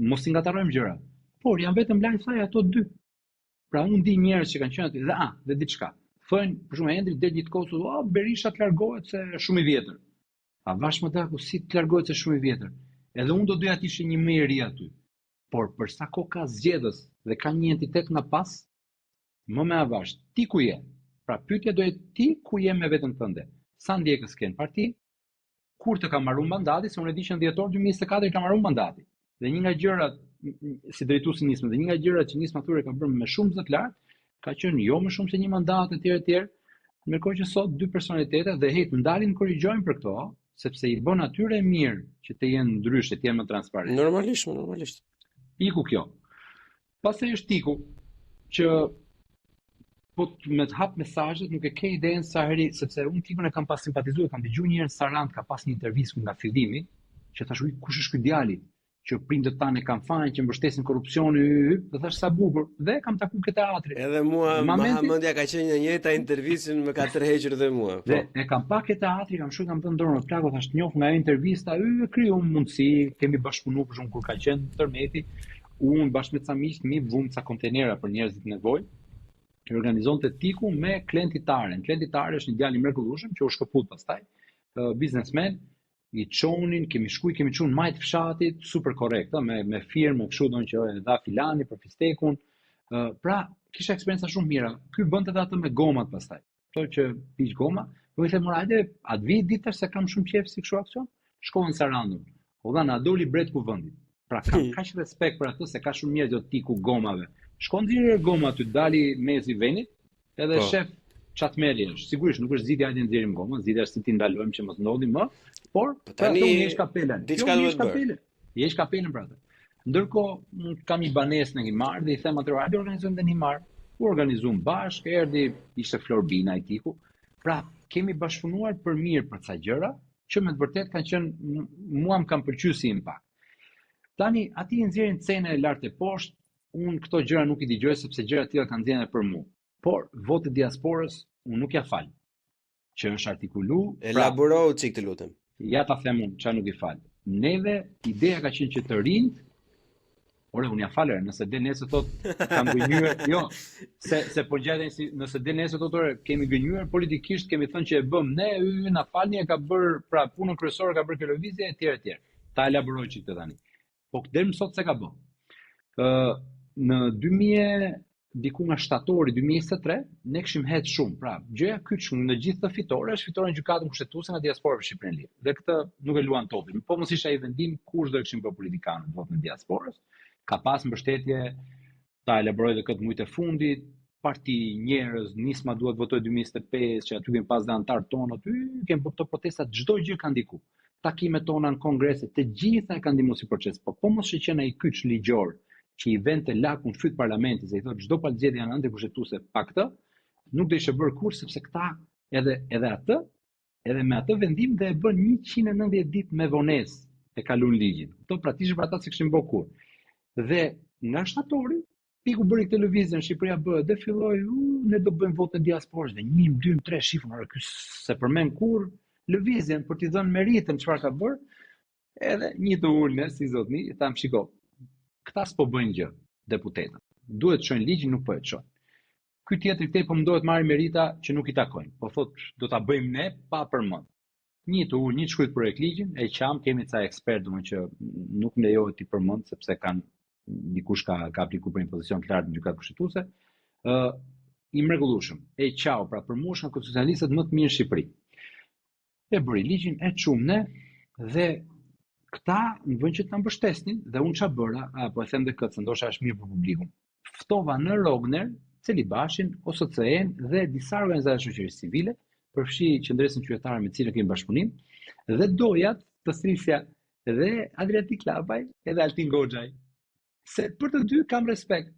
mos i ngatarrojmë gjërat. Por janë vetëm lajm thaj ato dy. Pra unë di njerëz që kanë qenë aty dhe diçka. Thonë, për shembull Endri del një kohë, Berisha të largohet se është shumë i vjetër. A vash më daku si të largohet se shumë i vjetër. Edhe unë do doja të ishe një më i ri aty. Por për sa kohë ka zgjedhës dhe ka një entitet nga pas, më me avash, ti ku je? Pra pyetja do jetë ti ku je me veten tënde. Sa ndjekës ke në parti? Kur të ka marrë mandati, se unë e di që në dhjetor 2024 ka marrë mandati. Dhe një nga gjërat si drejtuesi nismë dhe një nga gjërat që nisma thurje ka bërë me shumë zë të lartë, ka qenë jo më shumë se një mandat etj. Ndërkohë që sot dy personalitete dhe ndalin korrigjojnë për këto, sepse i bën atyre mirë që të jenë ndryshe, të jenë më transparent. Normalisht. Iku kjo. Pastaj është Tiku që po me të hap mesazhet nuk e ke idenë sa herë, sepse unë Tikun e kam pas simpatizuar, kam dëgjuar një herë Sarand ka pas një intervistë nga fillimi, që thash kush është ky djali që prindët tanë kanë fajin që mbështesin korrupsionin, dhe thash sa bukur, dhe kam takuar ke teatri. Edhe mua Mahamendja ka qenë një njëjta intervistë më ka tërhequr dhe mua. Dhe e kam pa ke teatri, kam shkuar kam thënë dorën në plako, thash njoh nga intervista, kriju mundësi, kemi bashkëpunuar për shumë kur ka qenë tërmeti, unë bashkë me ca miq mi vum ca kontenera për njerëzit në nevojë. Që organizonte Tiku me Klenti Taren. Klenti Tare është një djalë i mrekullueshëm që u shkëput pastaj, biznesmen, i çonin, kemi çuar majt fshatit, super korrekt, me firmë, kështu don që e dha filani për fistekun. Pra, kisha eksperjenca shumë mira. Ky bënte atë me gomat pastaj. Kto që piq goma, po i them morale, atë vi ditësh se kam shumë qejf si kështu aksion, shkova në Sarandën. U dha na doli bret ku vendit. Pra kam kaq respekt për atë se ka shumë njerëz do Tiku gomave. Shkon nxjerrë goma aty, dali mezi venit, edhe shef çatmeri është. Sigurisht nuk është zgjidhja hajde nxjerrim gomën, zgjidhja është si ti ndalojmë që mos ndodhi më, por tani jesh kapelen. Diçka duhet bërë. Jesh kapelen për atë. Ndërkohë kam një banesë në Himar dhe i them atë hajde organizojmë në Himar. U organizuam bashkë, erdhi ishte Florbina i Tiku. Pra, kemi bashkëpunuar për mirë për ca gjëra që me të vërtetë kanë qenë mua më kanë pëlqyer si impakt. Tani aty nxjerrin cenën e lartë e poshtë. Unë këto gjëra nuk i dëgjoj sepse gjëra të tilla kanë dhënë për mua. Por votë diasporës unë nuk ja fal. Që është artikulu, elaboro çik të lutem. Ja ta them unë çfarë nuk i fal. Neve ideja ka qenë që të rinjt, unë ja falë, nëse dhe nesër thotë kam gënjur, jo, se po gjaten si nëse dhe nesër thotë kemi gënjur politikisht, kemi thënë që e bëm ne, na falni e ka bër pra punën kryesore ka bërë televizia etj. Ta elaboroj çik të tani. Po deri më sot se ka bën. Në 2000 diku nga shtatori 2023 ne kishim hedh shumë. Pra, gjëja kyç në gjithë të fitore është fitore në gjykatën kushtetuese nga diaspora për Shqipërinë Lirë. Dhe këtë nuk e luan topin. Po mos isha i vendim kush do kishin bërë politikanë votë në diasporës. Ka pas mbështetje, ta elaboroj dhe këtë mujtë e fundit, parti, njerëz, nisma duhet votoj 2025, që aty kemi pas dhe antar tonë aty, kemi bërë protesta, çdo gjë ka ndiku. Takimet tona në kongrese, të gjitha e kanë ndihmuar si proces. Po mos shqen ai kyç ligjor që i vente lakun fyt parlamentit, se i thotë çdo palëzgjedhje janë antikushtetuese pa këtë, nuk do ishte bërë kurrë sepse këta edhe me atë vendim dhe e bën 190 ditë me vonesë e kalon ligjin. Këto praktikisht për ata se kishin bërë kurrë. Dhe nga shtatori, Tiku bëri këtë lëvizje në Shqipëria bëhet dhe filloi, ne do bëjmë votë diasporës dhe 1, 2, 3 shifën, ora ky se përmend kurrë lëvizjen për t'i dhënë meritën çfarë ka bërë. Edhe një të ulme si zotni, i tham shiko, këta s'po bëjnë gjë, deputetët. Duhet të çojnë ligjin, nuk po e çojnë. Ky tjetri këtej po mundohet marrë merita që nuk i takojnë. Po thotë, do ta bëjmë ne pa përmend. Një të ul, një të shkruajt projekt ligjin, e qam, kemi ca ekspert domethënë që nuk lejohet ti përmend sepse kanë dikush ka aplikuar për një pozicion të lartë në gjykatë kushtetuese. I mrekullueshëm. E qau, pra për mua janë konstitucionalistët më të mirë në Shqipëri. E bëri ligjin, e çum ne dhe këta në vend që ta mbështesnin dhe unë çfarë bëra, po e them dhe këtë, se ndoshta është mirë për publikun. Ftova në Rogner, Celibashin, OSCE-n dhe disa organizata shoqërisë civile, përfshi qendresën qytetare me cilën kemi bashkëpunim, dhe dojat të thrisja edhe Adriatik Lapaj edhe Altin Goxhaj. Se për të dy kam respekt.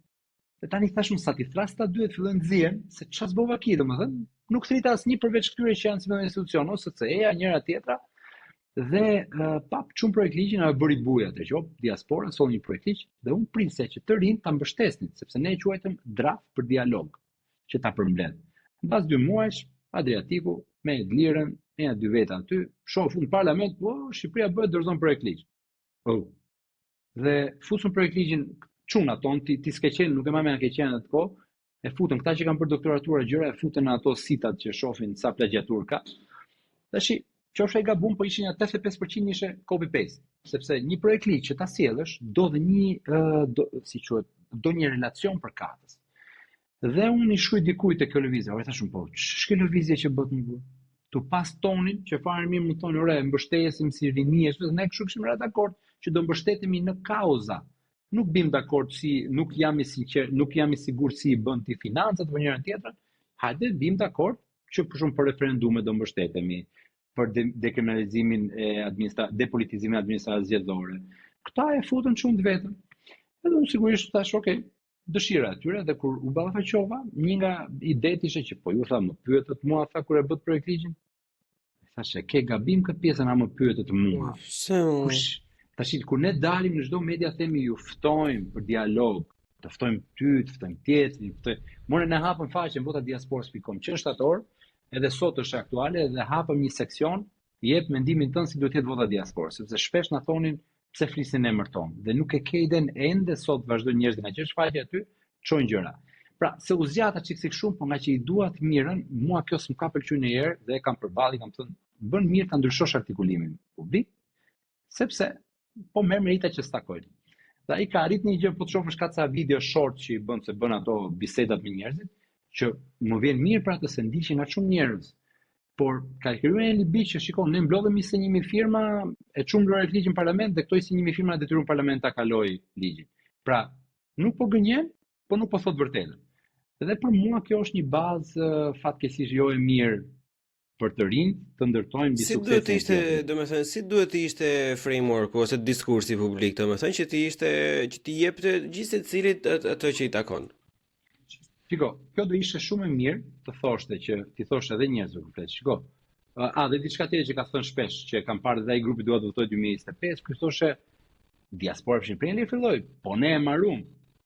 Dhe tani thashmë sa ti thras ta dy të fillojnë të zihen se ç'as bova ki, domethënë, nuk thrit asnjë përveç këtyre që janë si në institucion, ose CE-ja, njëra tjetra. Dhe pap çum projekt ligjin ajo bëri buja atë që diaspora solli një projekt ligj dhe unë prisja që të rinë ta mbështesnin, sepse ne e quajtëm draft për dialog që ta përmbledh. Mbas 2 muajsh Adriatiku me Edlirën, me dy veta aty, shoh në parlament, Shqipëria bëhet dorëzon projekt ligj. Dhe futën projekt ligjin çuna ton, ti s'ke qenë, nuk e më ke qenë atë kohë, e futën këta që kanë për doktoratura gjëra, e futën në ato sitat që shohin sa plagjatur ka. Tashi qofsha i gabum, po ishin 85% ishe copy paste, sepse një projekt ligj që ta sjellësh do dhe do një relacion për katës. Dhe unë i shkruaj dikujt te kjo lëvizje, thashun po, ç'është lëvizje që bëhet më? Tu pas tonin që fare mirë më thonë, ore, mbështesim si rinie, ne kështu kishim rënë dakord që do mbështetemi në kauza. Nuk bim dakord si, nuk jam i sinqert, nuk jam i sigurt si i bën ti financat për njëra tjetrën. Hajde bim dakord që për shumë për referendume do mbështetemi, për dekriminalizimin e depolitizimin e administratës zgjedhore. Këta e futën shumë të vetën. Edhe unë sigurisht thash, okay, dëshira atyre, dhe kur u ballafaqova, një nga idetë ishte që po ju tha më pyetët mua tha kur e bët projekt ligjin. Thashë ke gabim këtë pjesën a më pyetët mua. Tash kur ne dalim në çdo media themi ju ftojmë për dialog, të ftojmë ty, të ftojmë tjetrin, more ne hapëm faqen votadiasporas.com që në shtator, edhe sot është aktuale dhe hapëm një seksion, jep mendimin tënd si duhet të jetë vota diasporas, sepse shpesh na thonin pse flisin emër ton dhe nuk e ke iden ende sot vazhdojnë njerëzit nga që është faqe aty çojnë gjëra. Pra, se u zgjata çiksik shumë, po nga që i dua të mirën, mua kjo s'm ka pëlqyer në herë dhe kam përballë, kam thënë, bën mirë ta ndryshosh artikulimin publik, sepse po merr merita që stakojnë. Dhe ai ka arrit një gjë, po të shohësh ka ca video short që i bën se bën ato bisedat me njerëzit, që më vjen mirë për atë se ndiqen nga shumë njerëz. Por ka krijuar një libi që shikon, ne mblodhemi se 1000 firma, e çum lorë ligjin në parlament dhe këto si 1000 firma detyrojnë parlament ta kaloj ligjin. Pra, nuk po gënjen, po nuk po thot vërtetën. Dhe për mua kjo është një bazë fatkeqësisht jo e mirë për të rinj të ndërtojnë mbi suksesin. Si duhet të ishte, domethënë, si duhet të ishte framework ose diskursi publik, domethënë që ti jepte gjithë secilit atë që i takon. Shiko, kjo do ishte shumë e mirë të thoshte që ti thosh edhe njerëzve komplet. Shiko. Dhe diçka tjetër që ka thënë shpesh që kam parë dhe ai grupi dua të votojë 2025, ky thoshte diaspora në Shqipëri filloi, po ne e marrum.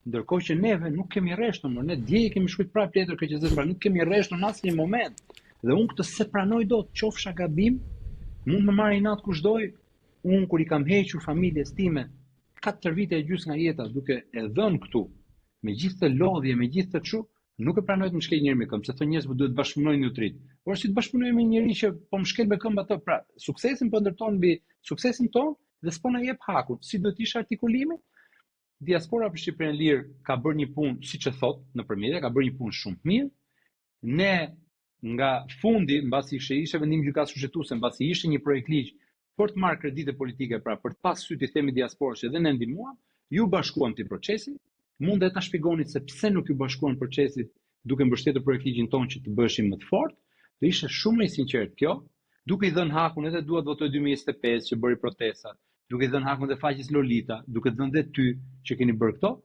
Ndërkohë që neve nuk kemi rreshtur, ne dje kemi shkruajtur prapë letër KQZ-s, pra nuk kemi rreshtur në asnjë moment. Dhe unë këtë se pranoj dot, qofsha gabim, mund më marr inat kushdoj, unë kur i kam hequr familjes time 4 vite e gjysmë nga jeta duke e dhënë këtu, me gjithë të lodhje, me gjithë të çu, nuk e pranoj të më shkel njëri me këmbë, se thonë njerëz po duhet të bashkëpunojnë në trit. Por si të bashkëpunojmë me njëri që po më shkel me këmbë atë, pra, suksesin po ndërton mbi suksesin ton dhe s'po na jep hakun. Si do të ishte artikulimi? Diaspora për Shqipërinë Lirë ka bërë një punë, siç e thot, nëpër media, ka bërë një punë shumë mirë. Ne nga fundi, mbasi ishte vendim gjykatës kushtetuese, mbasi ishte një projekt ligj për të marrë kredite politike, pra për të pas sy të themi diasporës që dhe ne ndihmuam, ju bashkuan ti procesin, mund të ta shpjegoni se pse nuk ju bashkuan procesit duke mbështetur projekt ligjin tonë që të bëshim më të fortë, do ishte shumë më i sinqert kjo, duke i dhënë hakun edhe dua të votoj 2025 që bëri protesta, duke i dhënë hakun dhe faqes Lolita, duke dhënë dhe ty që keni bërë këto,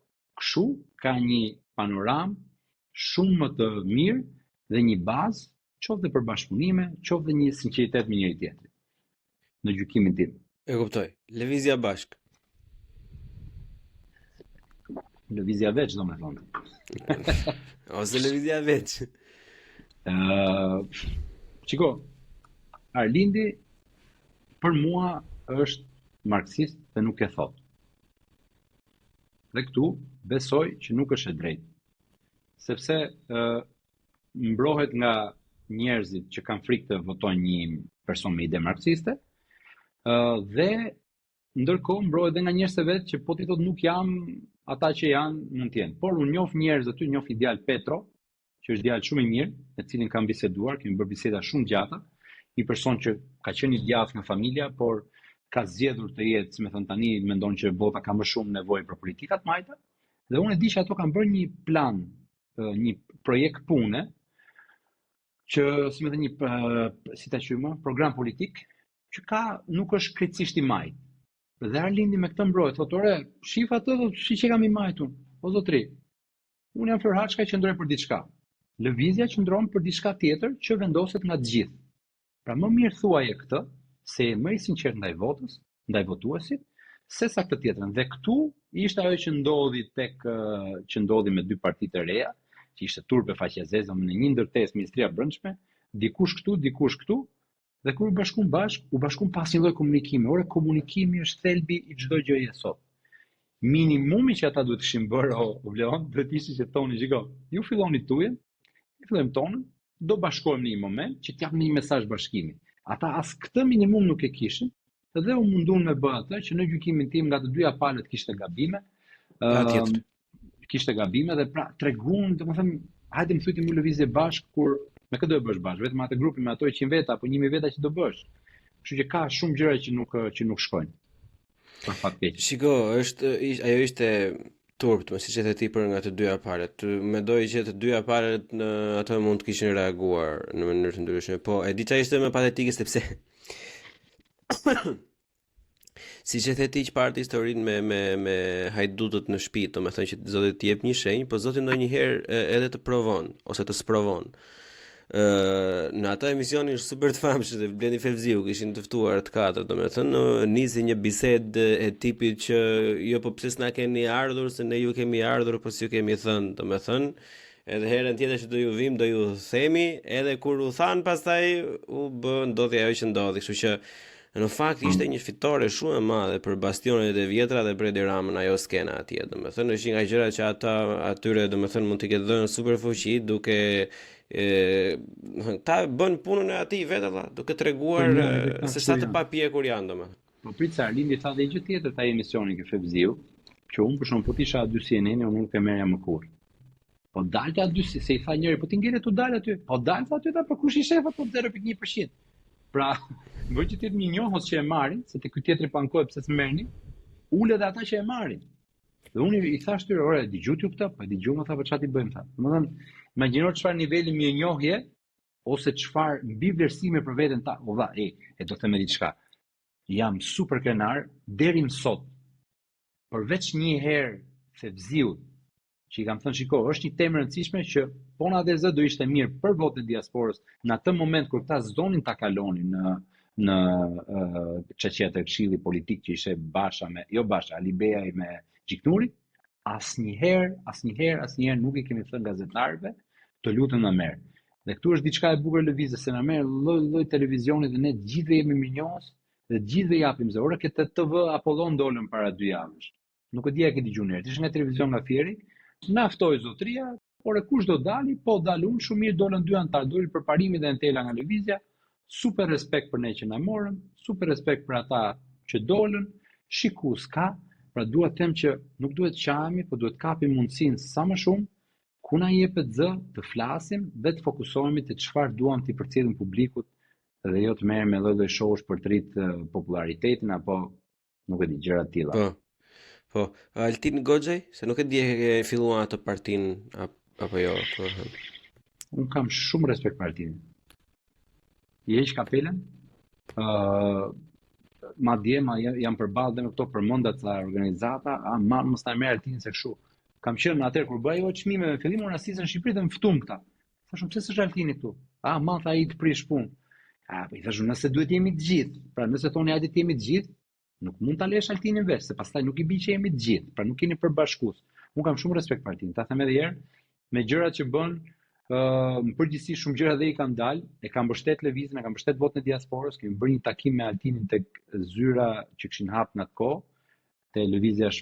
kështu ka një panoram shumë më të mirë dhe një bazë, qoftë për bashkëpunime, qoftë dhe një sinqeritet me njëri tjetrin. Në gjykimin tim. E kuptoj. Lëvizja bashk. Lëvizja veç, do me thonë. Ose lëvizja veç. Qiko, Arlindi për mua është marksist dhe nuk e thot. Dhe këtu besoj që nuk është e drejtë. Sepse mbrohet nga njerëzit që kanë frikë të votojnë një person me ide marksiste, dhe ndërkohë mbrohet dhe nga njerëz të vetë që po ti thot nuk jam ata që janë mund të jenë. Por unë njoh njerëz aty, njoh ideal Petro, që është djalë shumë i mirë, me cilin kam biseduar, kemi bërë biseda shumë gjata, një person që ka qenë i djathtë nga familja, por ka zgjedhur të jetë, si më thon tani, mendon që vota ka më shumë nevojë për politikat majta, dhe unë e di që ato kanë bërë një plan, një projekt pune, që si më thënë si ta quajmë, program politik, që nuk është krejtësisht i majt. Dhe Arlindi me këtë mbrojt, thotë, ore, shif atë, si që kam I majtur. O zotri, unë jam Flor Haçka, qëndroj për diçka. Lëvizja qëndron për diçka tjetër që vendoset nga të gjithë. Pra më mirë thuaje këtë, se e më I sinqert ndaj votës, ndaj votuesit, se sa këtë tjetrën. Dhe këtu ishte ajo që ndodhi me dy partitë e reja, që ishte turpe faqja zezë në një ndërtesë Ministria e Brendshme, dikush këtu, dhe kur u bashkuan pas një lloj komunikimi. Ore, komunikimi është thelbi I çdo gjëje sot. Minimumi që ata duhet kishin bërë o Vleon, duhet ishte që thonin, shiko, ju filloni tujen, ne fillojmë tonën, do bashkohemi në një moment që t'japim një mesazh bashkimi. Ata as këtë minimum nuk e kishin, dhe u mundun me bë atë që në gjykimin tim nga të dyja palët kishte gabime. Kishte gabime dhe pra tregun, domethënë, hajde më thujti më lëvizje bashkë kur me këtë do e bësh bashkë, vetëm atë grupi me ato 100 veta apo 1000 veta që do bësh. Kështu që ka shumë gjëra që nuk shkojnë. Për fat keq. Shiko, ajo ishte turp, siç e the ti për nga të dyja palët. Mendoj që të dyja palët në atë mund të kishin reaguar në mënyrë të ndryshme, po e di çfarë ishte më patetike sepse si që the ti që parti historinë me hajdutët në shtëpi, domethënë që Zoti t'i jep një shenjë, po Zoti ndonjëherë edhe të provon ose të sprovon. Në atë emisionin super të famshëm të Blendi Fevziu kishin të ftuar të katërt, domethënë nisi një bisedë e tipit që jo po pse s'na keni ardhur, se ne ju kemi ardhur, po si ju kemi thënë, domethënë edhe herën tjetër që do ju vim, do ju themi, edhe kur u than pastaj ndodhi ajo që ndodhi, kështu që në fakt ishte një fitore shumë e madhe për bastionet e vjetra dhe për Edi Ramën ajo skena atje, domethënë është një nga gjërat që ata atyre domethënë mund t'i ketë dhënë super fuqi duke ta bën punën e atij vetë valla, duke treguar se sa të papjekur janë domethënë. Po prit se Arlindi tha dhe gjë tjetër ta emisionin ke Fevziu, që unë për shkak po tisha dy CNN, unë nuk e merrja më kurrë. Po dalte aty se I tha njëri, po ti ngele tu dal aty. Po dalte aty ta për kush I shef apo 0.1%. Pra, bëj që tjetë një njohës që e marrin, se të ky tjetri pankoj pse s'merrni, ule dhe ata që e marrin. Dhe unë I thash tyre, ore, dëgjut ju këtë, po dëgjoj më tha, po çfarë ti bëjmë tha. Domethënë, imagjino çfarë niveli mirënjohje ose çfarë mbi vlerësime për veten ta. O valla, e do të them diçka. Jam super krenar deri më sot. Përveç një herë Fevziut, që I kam thënë shiko, është një temë e rëndësishme që po na dhe zë do ishte mirë për votën e diasporës në atë moment kur ta zonin ta kalonin në çështjet e këshillit politik që ishte Ali Beaj me Gjiknuri, asnjëherë nuk I kemi thënë gazetarëve të lutem na merr. Dhe këtu është diçka e bukur e lëvizjes, se na merr lloj televizioni dhe ne të gjithë jemi mirënjohës dhe të gjithë japim zë. Ora këtë TV Apollon dolën para 2 javësh. Nuk e di a ke dëgjuar herë. Ishte nga televizion nga Fieri. Na ftoi zotria, por kush do dali, po dalun, shumë mirë dolën 2 antar, dolën përparimi dhe Entela nga lëvizja. Super respekt për ne që na morën, super respekt për ata që dolën. Shikus ka, pra duhet të them që nuk duhet qahemi, po duhet kapim mundësinë sa më shumë ku na jepet zë të flasim dhe të fokusohemi te çfarë duam të përcjellim publikut dhe jo të merrem me lloj showsh për të rritë popularitetin apo nuk e di gjëra të tilla. Po, Altin Goxhaj, se nuk e di e filluan atë partinë apo jo. Unë kam shumë respekt për Altinin. I heq kapelen. Madje jam përballë me këto përmendat ca organizata, mos ta merr Altinin se kështu. Kam qenë atëherë kur bëj çmime me fillim unë asisën në Shqipëri dhe më ftum këta. Thashëm pse s'është Altini këtu? Tha ai të prish punë. Po I thashun nëse duhet jemi të gjithë. Pra nëse thoni hajde të jemi të gjithë, nuk mund ta lesh Altinin vesh, se pastaj nuk I bie që jemi të gjithë. Pra nuk keni përbashkues. Unë kam shumë respekt për Altinin. Ta them edhe herë, me gjërat që bën, në përgjithësi shumë gjëra dhe I kanë dalë, e kanë mbështet lëvizjen, e kanë mbështet votën e diasporës, kemi bërë një takim me Altinin tek zyra që kishin hap në atë kohë, te lëvizja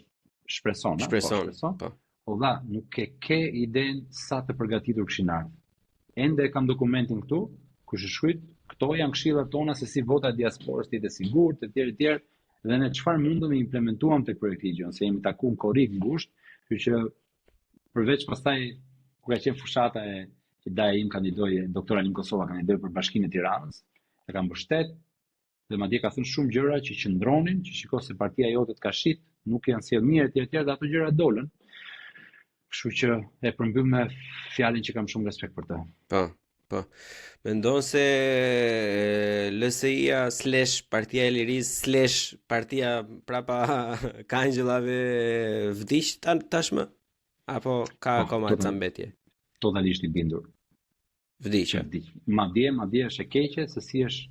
Shpreson. Po dha, nuk ke iden sa të përgatitur kishin ardhur. Ende kam dokumentin këtu, ku është shkruajt, këto janë këshillat tona se si vota e diasporës të jetë e sigurt, etj, dhe ne çfarë mundëm të implementuam tek projekti I gjon, se jemi takuar korrik ngushtë, kështu që përveç pastaj kur ka qenë fushata që daja im kandidoi, doktora Alim Kosova kandidoi për Bashkinë e Tiranës, e kam mbështet dhe madje ka thënë shumë gjëra që qëndronin, që shikoj se partia jote ka shit, nuk janë sjell mirë etj, dhe ato gjëra dolën. Kështu që e përmbyll me fjalën që kam shumë respekt për të. Po. Mendon se LSI-a / Partia e Lirisë / Partia prapa Kangjëllave vdiq tashmë? Apo ka akoma cambetje? Totalisht i bindur. Vdiqë. Madje është e keqe se si është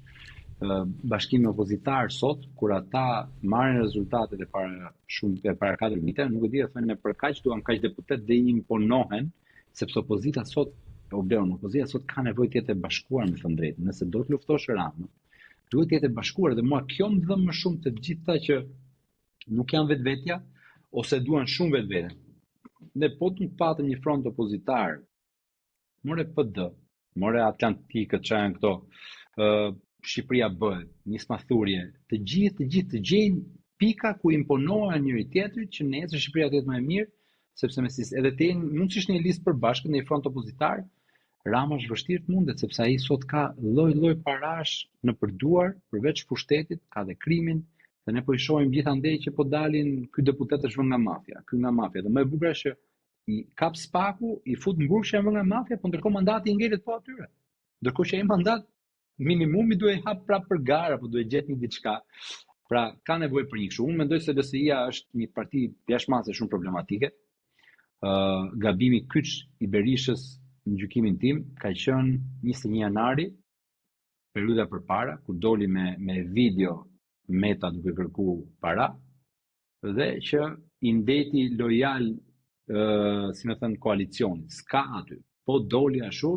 bashkimi opozitar sot, kur ata marrin rezultatet e para 4 vite, nuk e di, thonë për kaq duam kaq deputet dhe i imponohen, sepse opozita sot ka nevojë të jetë e bashkuar, me thënë drejtë. Nëse do të luftosh Ramën, duhet të jetë e bashkuar, dhe mua kjo më dhëm më shumë të gjitha që nuk janë vetvetja ose duan shumë vetvete. Ne po të patëm një front opozitar, more PD, more Atlantikët, që janë këto, Shqipëria bëhet, nisma thurje, të gjithë të gjejnë pika ku imponohen njëri tjetrit që nesër Shqipëria të jetë më e mirë, sepse edhe të jenë mundësisht në një listë përbashkët në një front opozitar, Rama është vështirë të mundet, sepse ai sot ka lloj parash në përduar, përveç pushtetit, ka dhe krimin, dhe ne po i shohim gjithandej që po dalin ky deputet është vënë nga mafia, ky nga mafia. Dhe më e bukur është që i kap spaku, i fut në burg që janë vënë nga mafia, po ndërkohë mandati i ngelet po atyre. Ndërkohë që ai mandat minimumi duhet hap prapë për garë, apo duhet gjetë një diçka. Pra, ka nevojë për një kështu. Unë mendoj se LSI-a është një parti jashtëmase shumë problematike. Gabimi kyç i Berishës në gjykimin tim ka qenë 21 janari, periudha përpara, kur doli me video Meta duke kërku para, dhe që i ndeti lojal, si më thënë, koalicionit. S'ka aty. Po doli ashtu,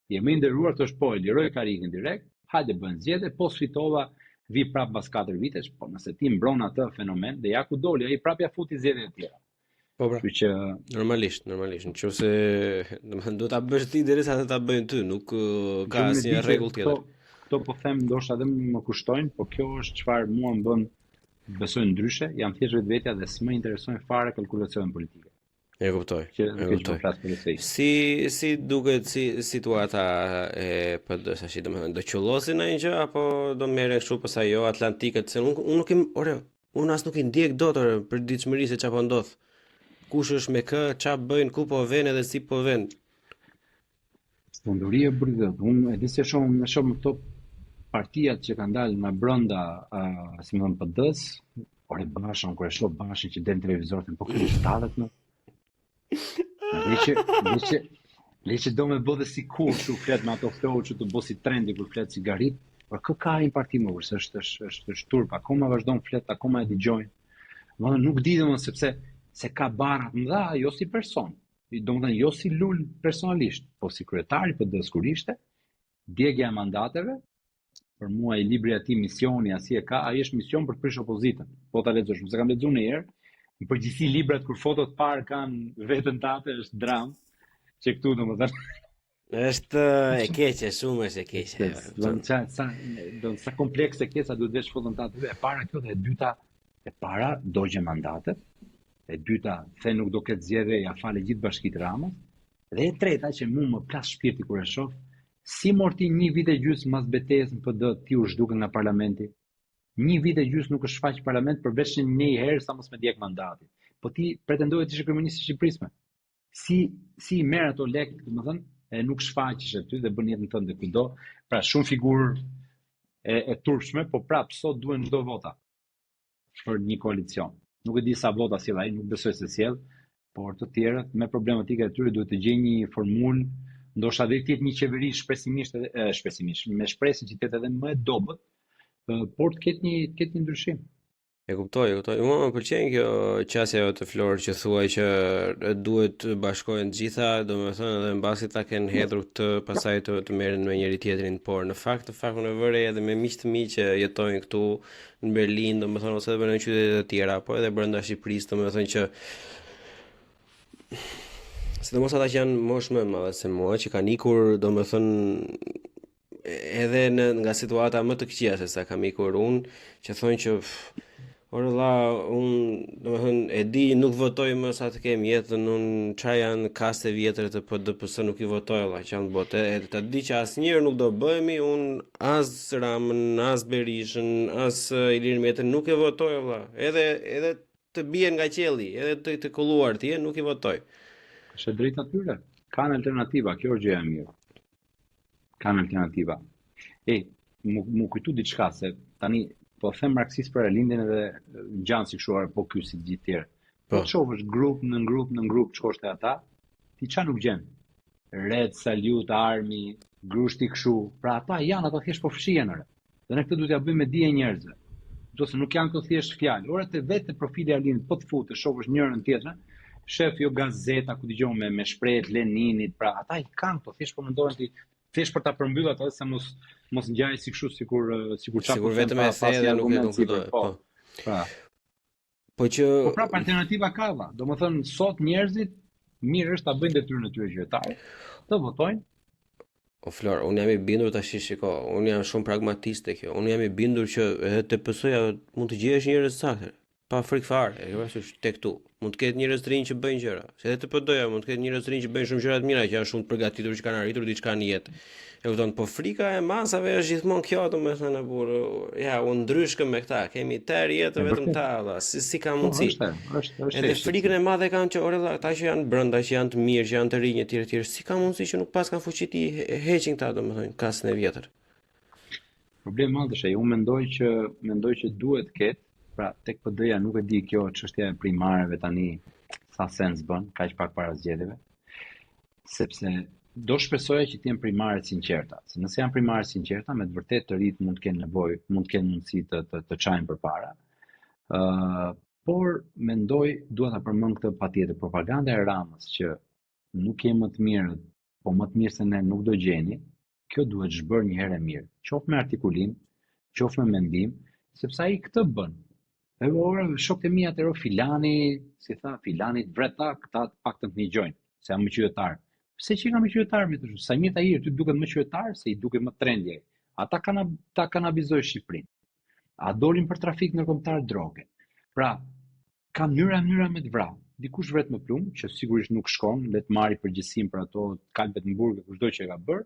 jemi nderuar të është po e liroj karikën direkt, hajde bën zgjedhje, po sfitova, vi prap pas 4 vitesh, po nëse ti mbron atë fenomen, dhe ja ku doli, ai prap ja futi zgjedhjet e tjera. Po pra. Që normalisht, nëse do ta bësh ti derisa ta bëjnë ty, nuk ka asnjë rregull tjetër. Këto po them ndoshta edhe më kushtojnë, po kjo është çfarë mua më bën besoj ndryshe, jam thjesht vetvetja dhe s'më interesojnë fare kalkulacionet politike. E kuptoj. Si duket situata e PD-s tash, domethënë do qollosin ai gjë apo do merren kështu pastaj jo Atlantikët, se unë nuk unë as nuk i ndjek dot për ditëshmëri se çfarë po ndodh. Kush është me kë, çfarë bëjnë, ku po vjen edhe si po vjen. Spondoria bërgët. Unë e di se shoh këto partijat që kanë dalë nga brenda, si më thon PD-s, ore Bashën, kur e shoh Bashën që del në televizor, po kjo shtatet më. Leqe do me bëdhe si kur që flet me ato ftohë që të bësi trendi kur flet cigarit, por kë ka një parti më vërse është turp, akoma vazhdon flet, akoma e dëgjojnë. Nuk di domethënë sepse se ka barrat mëdha jo si person, domethënë jo si lul personalisht, po si kryetari PD-s kur ishte, djegja e mandateve, për mua i libri atij misioni asi e ka, ai është mision për të prish opozitën. Po ta lexosh, se kam lexuar një herë, në përgjithësi librat kur fotot parë kanë veten tate është dram, që këtu domethënë është e keqe, shumë është e keqe. Sa komplekse ke sa duhet vesh foton tate. E para kjo dhe e dyta, e para dogje mandatet, e dyta the nuk do ketë zgjedhje, ja fale gjithë bashkitë Ramës, dhe e treta që mua më plas shpirti kur e shoh, si morti 1 vit e gjysmë mas betejës në PD, ti u zhduket nga parlamenti. 1 vit e gjysmë nuk është shfaq parlament përveç një herë sa mos me djeg mandati. Po ti pretendoj të ishe kryeminist i Shqipërisë. Si merr ato lekë, domethënë, e nuk shfaqesh aty dhe bën jetën tënde kudo. Pra shumë figurë e turpshme, po prap sot duhen çdo vota për një koalicion. Nuk e di sa vota sjell ai, nuk besoj se sjell, por të tjerët me problematika e tyre duhet të gjejnë një formulë, ndoshta dhe të jetë një qeveri shpesimisht, me shpresën që të jetë edhe më e dobët, por të ketë një ndryshim. E kuptoj. Mua më pëlqen kjo qasja jote Florë që thuaj që duhet të bashkohen të gjitha, domethënë edhe mbasi ta kenë hedhur të pasaj të merren me njëri tjetrin, por në fakt unë vërej edhe me miq të mi që jetojnë këtu në Berlin, domethënë ose edhe në qytete të tjera, po edhe brenda Shqipërisë, domethënë që sidomos ata që janë moshë më e madhe se mua, që kanë ikur domethënë edhe nga situata më të këqija se sa kam ikur unë, që thonë që ore vlla, unë domethënë e di nuk votoj më sa të kem jetën, unë çfarë janë kaste vjetër të PDPS nuk i votoj valla, që janë botë. Edhe ta di që asnjëherë nuk do bëhemi, unë as Ramën, as Berishën, as Ilir Metën nuk e votoj valla. Edhe të bien nga qielli, edhe të kolluar ti, nuk i votoj. Është drejt natyre. Kanë alternativa, kjo është gjëja e mirë. Kanë alternativa. Mu kujtu diçka se tani po them marksist për lindjen edhe ngjan si kështu po ky si gjithë tjerë. Po shohësh grup në grup shkosh te ata, ti çfarë nuk gjen? Red Salute Army, grushti kështu. Pra ata janë, ata thjesht po fshihen ore. Dhe ne këtë duhet ja bëjmë me dije njerëzve. Ose nuk janë këto thjesht fjalë. Ora te vetë profili i Alinit po të futesh, shohësh njërin tjetrën, shef jo gazeta ku dëgjon me shprehjet Leninit, pra ata I kanë këto, thjesht po mendohen ti thjesht për ta përmbyll ato se mos ngjaj si kështu sikur çfarë. Sikur vetëm e the dhe nuk do. Pra. Po që prapë alternativa ka valla. Domethënë sot njerëzit mirë është ta bëjnë detyrën e tyre qytetare, të votojnë. O Flor, unë jam I bindur tash shiko, unë jam shumë pragmatiste kjo. Unë jam I bindur që edhe te PS-ja mund të gjesh njerëz saktë, pa frikë fare, e ke tek këtu. Mund të ketë njerëz të rinj që bëjnë gjëra. Se edhe te PD-ja mund të ketë njerëz të rinj që bëjnë shumë gjëra të mira, që janë shumë të përgatitur, që kanë arritur diçka në jetë. E kupton, po frika e masave është gjithmonë kjo, domethënë burr, ja, u ndryshkëm me këta, kemi tërë jetë vetëm ta, valla, si ka mundsi. Është. Edhe frikën e madhe kanë që ore ata që janë brenda, që janë të mirë, që janë të rinj etj, si ka mundsi që nuk pas kanë fuqi ti heqin këta, domethënë, kasën e vjetër. Problemi i madh është ai, unë mendoj që duhet ketë, pra tek PD-ja nuk e di kjo çështja e primareve tani sa sens bën, kaq pak para zgjedhjeve. Sepse do shpresoja që të jenë primaret sinqerta. Se nëse janë primaret sinqerta, me të vërtetë të rit mund të kenë nevojë, mund të kenë mundësi të çajnë përpara. Por mendoj duhet ta përmend këtë patjetër, propaganda e Ramës që nuk jemi më të mirë, po më të mirë se ne nuk do gjeni, kjo duhet zhbërë një herë e mirë. Qoftë me artikulim, qoftë me mendim, sepse ai këtë bën. E ora shokët e mi atëro filani, si tha, filani vreta, këta paktën të ngjojnë, se janë më qytetar. Pse që nga më qytetar me të shumë? Sajmi Tahiri, ty duket më qytetar se I duket më trendje. Ata ta kanabizoj Shqipërinë. A dolin për trafik ndërkombëtar droge. Pra, ka mënyra me të vrarë. Dikush vret me plumë, që sigurisht nuk shkon, le të marrë përgjegjësinë për ato kalpet në burg, kushdo që e ka bërë.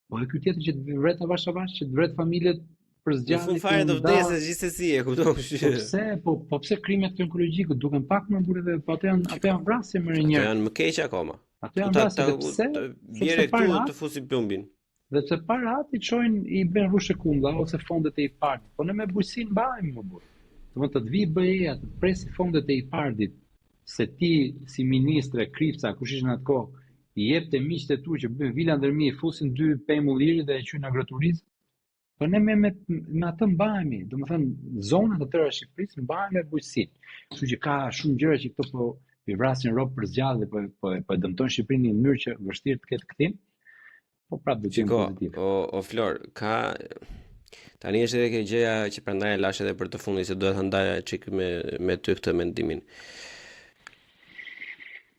Po e ky tjetër që të vret avash, që të vret familjet për zgjatë. Në fund fare do vdesë gjithsesi, e kupton? Po pse krimet onkologjike duken pak më burrë dhe po ato janë vrasje më njerëz. Ato janë më keq akoma. Ato janë vrasje pse? Vjerë këtu të fusin plumbin. Dhe pse para I çojnë I bën rrushë kundla ose fondet e IPARD. Po ne me bujqësinë mbahemi më burrë. Domethënë të vi BE-ja të presi fondet e IPARD-it se ti si ministre Kripca kush ishin atë kohë I jepte miqtë e tu që bëjnë vila ndërmi, fusin 2 pemull liri dhe e qynë agroturizm. Po ne me atë mbahemi, domethënë zonat e tëra Shqipërisë mbahemi me bujqësinë. Kështu që ka shumë gjëra që këto po I vrasin rrobë për zgjallje dhe po dëmtojnë Shqipërinë në mënyrë që vështirë të ketë kthim. Po prapë do të jetë pozitiv. O Flor, tani është edhe kjo gjëja që prandaj e lash edhe për të fundit se duhet ta ndaja çik me ty këtë mendimin.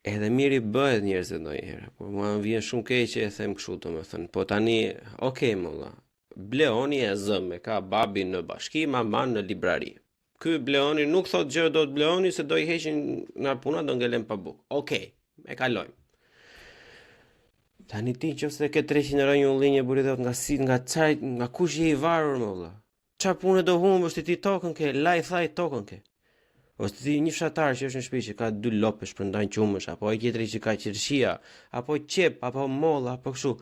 Edhe miri bëhet njerëzit ndonjëherë, por mua më vjen shumë keq që e them kështu domethënë. Po tani, okay molla. Bleoni e zëmë, ka babin në bashki, maman në librari. Ky Bleoni nuk thot gjë do të Bleoni se do I heqin nga puna do ngelen pa bukë. Okej, e kalojmë. Tani ti nëse ke 300 euro një ullinje buridot nga kush je I varur më valla. Çfarë pune do humbësh ti tokën ke, laj thaj tokën ke. Ose ti një fshatar që është në shtëpi që ka 2 lopë shpërndajnë qumësh, apo ai tjetri që ka qershia, apo qep, apo molla, apo kështu.